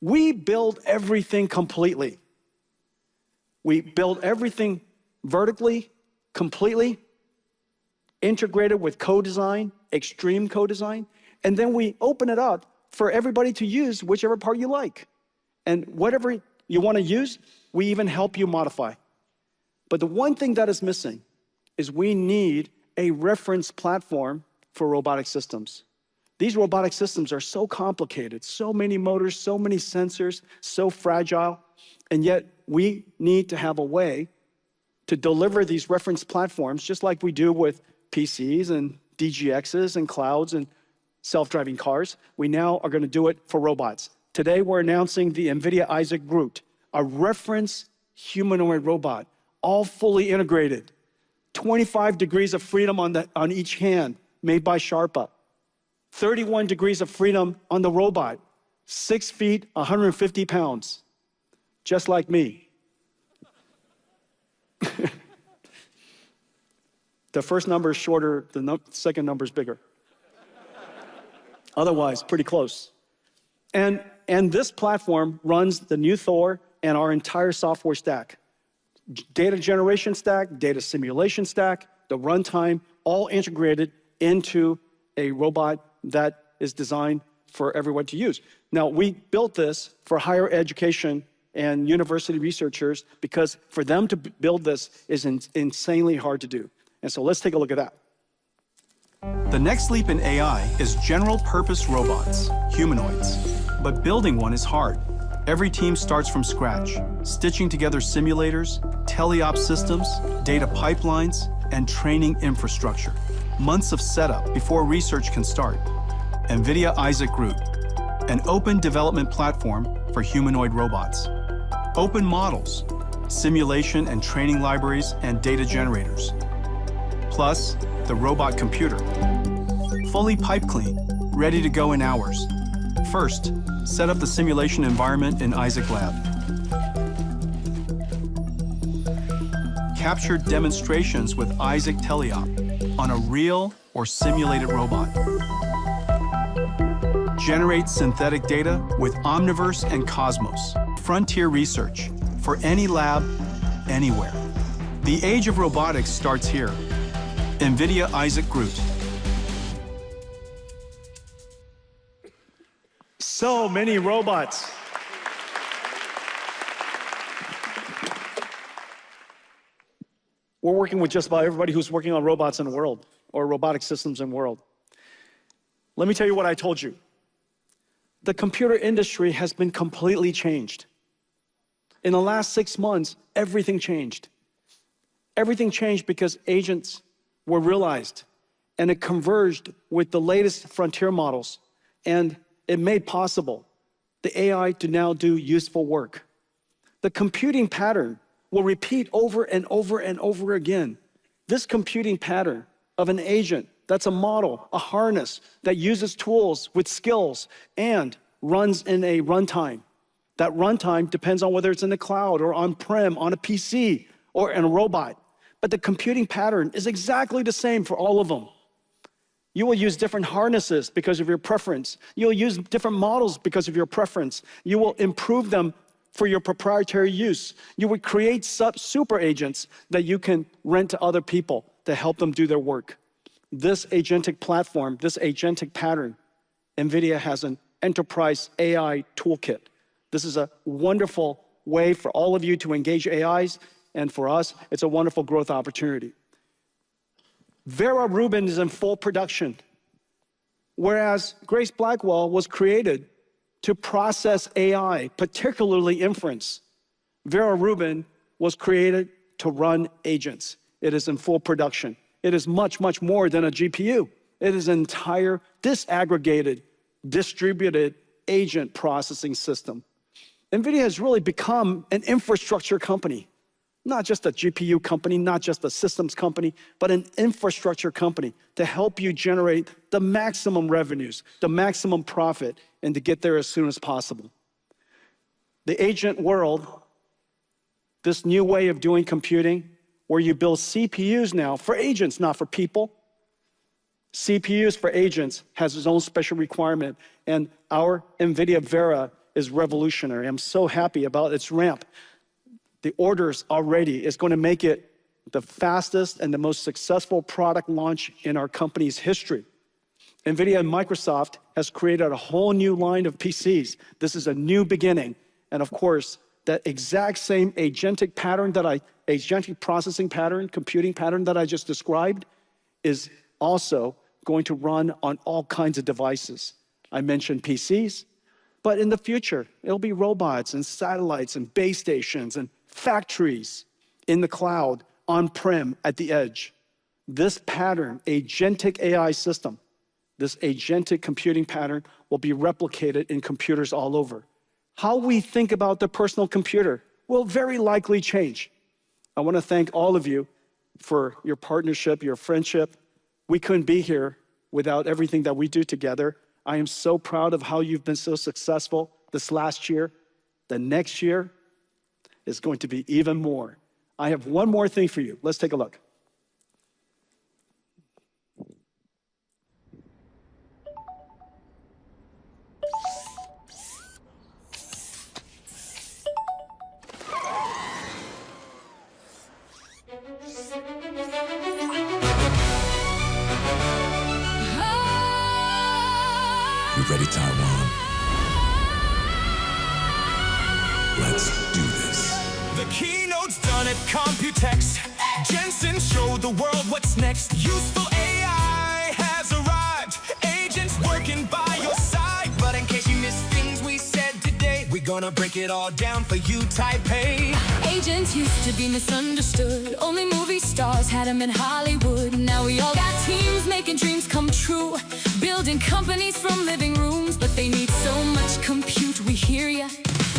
we build everything completely. We build everything vertically, completely, integrated with co-design, extreme co-design, and then we open it up for everybody to use whichever part you like. And whatever you want to use, we even help you modify. But the one thing that is missing is we need a reference platform for robotic systems. These robotic systems are so complicated, so many motors, so many sensors, so fragile, and yet we need to have a way to deliver these reference platforms just like we do with PCs and DGXs and clouds and self-driving cars. We now are going to do it for robots. Today, we're announcing the Nvidia Isaac GR00T, a reference humanoid robot, all fully integrated. 25 degrees of freedom on each hand, made by Sharpa. 31 degrees of freedom on the robot. 6 feet, 150 pounds. Just like me. The first number is shorter, the second number is bigger. Otherwise, pretty close. And this platform runs the new Thor and our entire software stack. Data generation stack, data simulation stack, the runtime, all integrated into a robot that is designed for everyone to use. Now, we built this for higher education and university researchers because for them to build this is insanely hard to do. And so let's take a look at that. The next leap in AI is general-purpose robots, humanoids. But building one is hard. Every team starts from scratch, stitching together simulators, teleop systems, data pipelines, and training infrastructure. Months of setup before research can start. Nvidia Isaac GR00T, an open development platform for humanoid robots. Open models, simulation and training libraries, and data generators. Plus, the robot computer. Fully pipe clean, ready to go in hours. First, set up the simulation environment in Isaac Lab. Capture demonstrations with Isaac Teleop on a real or simulated robot. Generate synthetic data with Omniverse and Cosmos. Frontier research for any lab, anywhere. The age of robotics starts here. Nvidia Isaac GR00T. So many robots. We're working with just about everybody who's working on robots in the world or robotic systems in the world. Let me tell you what I told you. The computer industry has been completely changed. In the last 6 months, everything changed. Everything changed because agents were realized, and it converged with the latest frontier models, and it made possible the AI to now do useful work. The computing pattern will repeat over and over and over again. This computing pattern of an agent that's a model, a harness that uses tools with skills and runs in a runtime. That runtime depends on whether it's in the cloud or on-prem, on a PC, or in a robot. But the computing pattern is exactly the same for all of them. You will use different harnesses because of your preference. You'll use different models because of your preference. You will improve them for your proprietary use. You would create super agents that you can rent to other people to help them do their work. This agentic platform, this agentic pattern, NVIDIA has an enterprise AI toolkit. This is a wonderful way for all of you to engage AIs, and for us, it's a wonderful growth opportunity. Vera Rubin is in full production, whereas Grace Blackwell was created to process AI, particularly inference. Vera Rubin was created to run agents. It is in full production. It is much, much more than a GPU. It is an entire disaggregated, distributed agent processing system. NVIDIA has really become an infrastructure company, not just a GPU company, not just a systems company, but an infrastructure company to help you generate the maximum revenues, the maximum profit, and to get there as soon as possible. The agent world, this new way of doing computing, where you build CPUs now for agents, not for people. CPUs for agents has its own special requirement, and our NVIDIA Vera is revolutionary. I'm so happy about its ramp. The orders already is going to make it the fastest and the most successful product launch in our company's history. NVIDIA and Microsoft has created a whole new line of PCs. This is a new beginning. And of course, that exact same agentic pattern agentic processing pattern, computing pattern that I just described is also going to run on all kinds of devices. I mentioned PCs, but in the future, it'll be robots and satellites and base stations and factories in the cloud, on-prem, at the edge. This pattern, agentic AI system, this agentic computing pattern will be replicated in computers all over. How we think about the personal computer will very likely change. I want to thank all of you for your partnership, your friendship. We couldn't be here without everything that we do together. I am so proud of how you've been so successful this last year. The next year is going to be even more. I have one more thing for you. Let's take a look. You ready, Taiwan? Let's do this. The keynote's done at Computex. Jensen showed the world what's next. Useful AI has arrived. Agents working by your side. But in case you missed things we said today, we're gonna break it all down for you, Taipei. Agents used to be misunderstood. Only movie stars had them in Hollywood. Now we all got teams making dreams come true. Building companies from living rooms. But they need so much compute, we hear ya.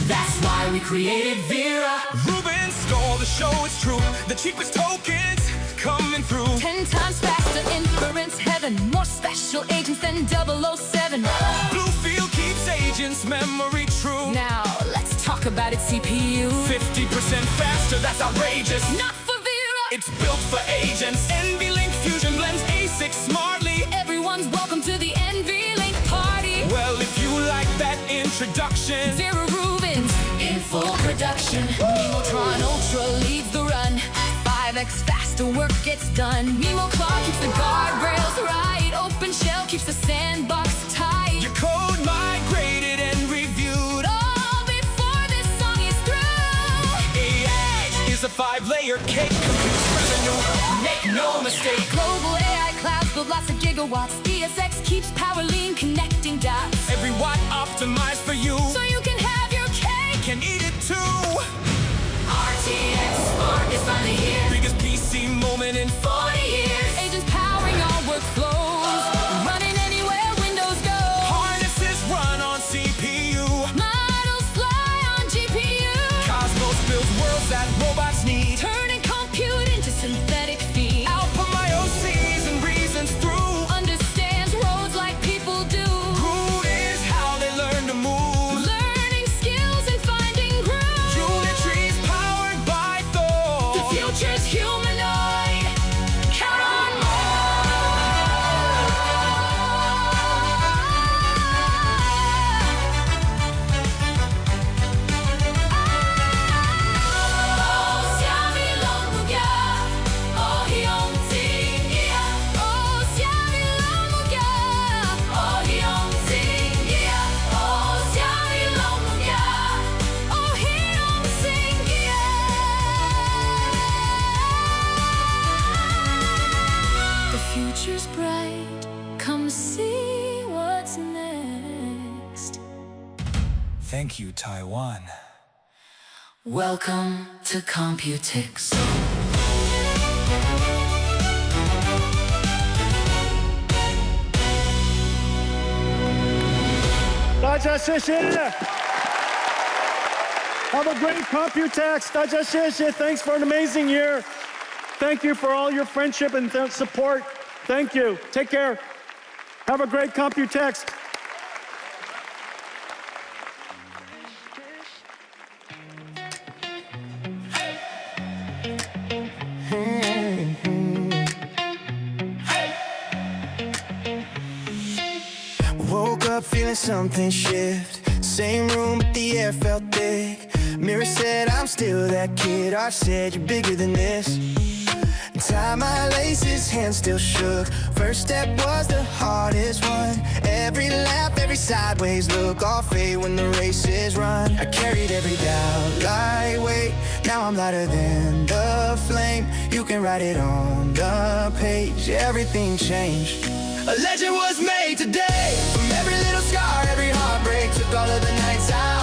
That's why we created Vera. Rubin stole the show, it's true. The cheapest tokens coming through. 10 times faster inference heaven. More special agents than 007. Bluefield keeps agents' memory true. Now, let's talk about its CPU. 50% faster, that's outrageous. Not for Vera. It's built for agents. NVLink Fusion blends ASIC smartly. Everyone's welcome to the NVLink party. Well, if you like that introduction, Vera Rubin's in full production. Nemotron Ultra leads the run. 5x faster work gets done. Nemo Claw keeps the guardrails right. OpenShell keeps the sandbox tight. Your code migrated and reviewed. All before this song is through. AI is a 5-layer cake. Computes revenue. Make no mistake. Global AI clouds build lots of gigawatts. ESX keeps power lean, connecting dots. Every watt optimized for you. So you can have your cake. Can eat it too. RTX Spark is finally here. Biggest PC moment in 40 years. Agents powering all workflows. Running anywhere Windows go. Harnesses run on CPU. Models fly on GPU. Cosmos builds worlds that robots need. Turning compute into synthetic feed. Output my OCs and reasons through. Understands roads like people do. Good is how they learn to move. Taiwan. Welcome to Computex. 大家谢谢。Have a great Computex. 大家谢谢. Thanks for an amazing year. Thank you for all your friendship and support. Thank you. Take care. Have a great Computex. Woke up feeling something shift. Same room, but the air felt thick. Mirror said I'm still that kid. Art said you're bigger than this. Tied my laces, hands still shook. First step was the hardest one. Every lap, every sideways look, all fade when the race is run. I carried every doubt lightweight. Now I'm lighter than the flame. You can write it on the page. Everything changed. A legend was made today. From every little scar, every heartbreak, took all of the nights out.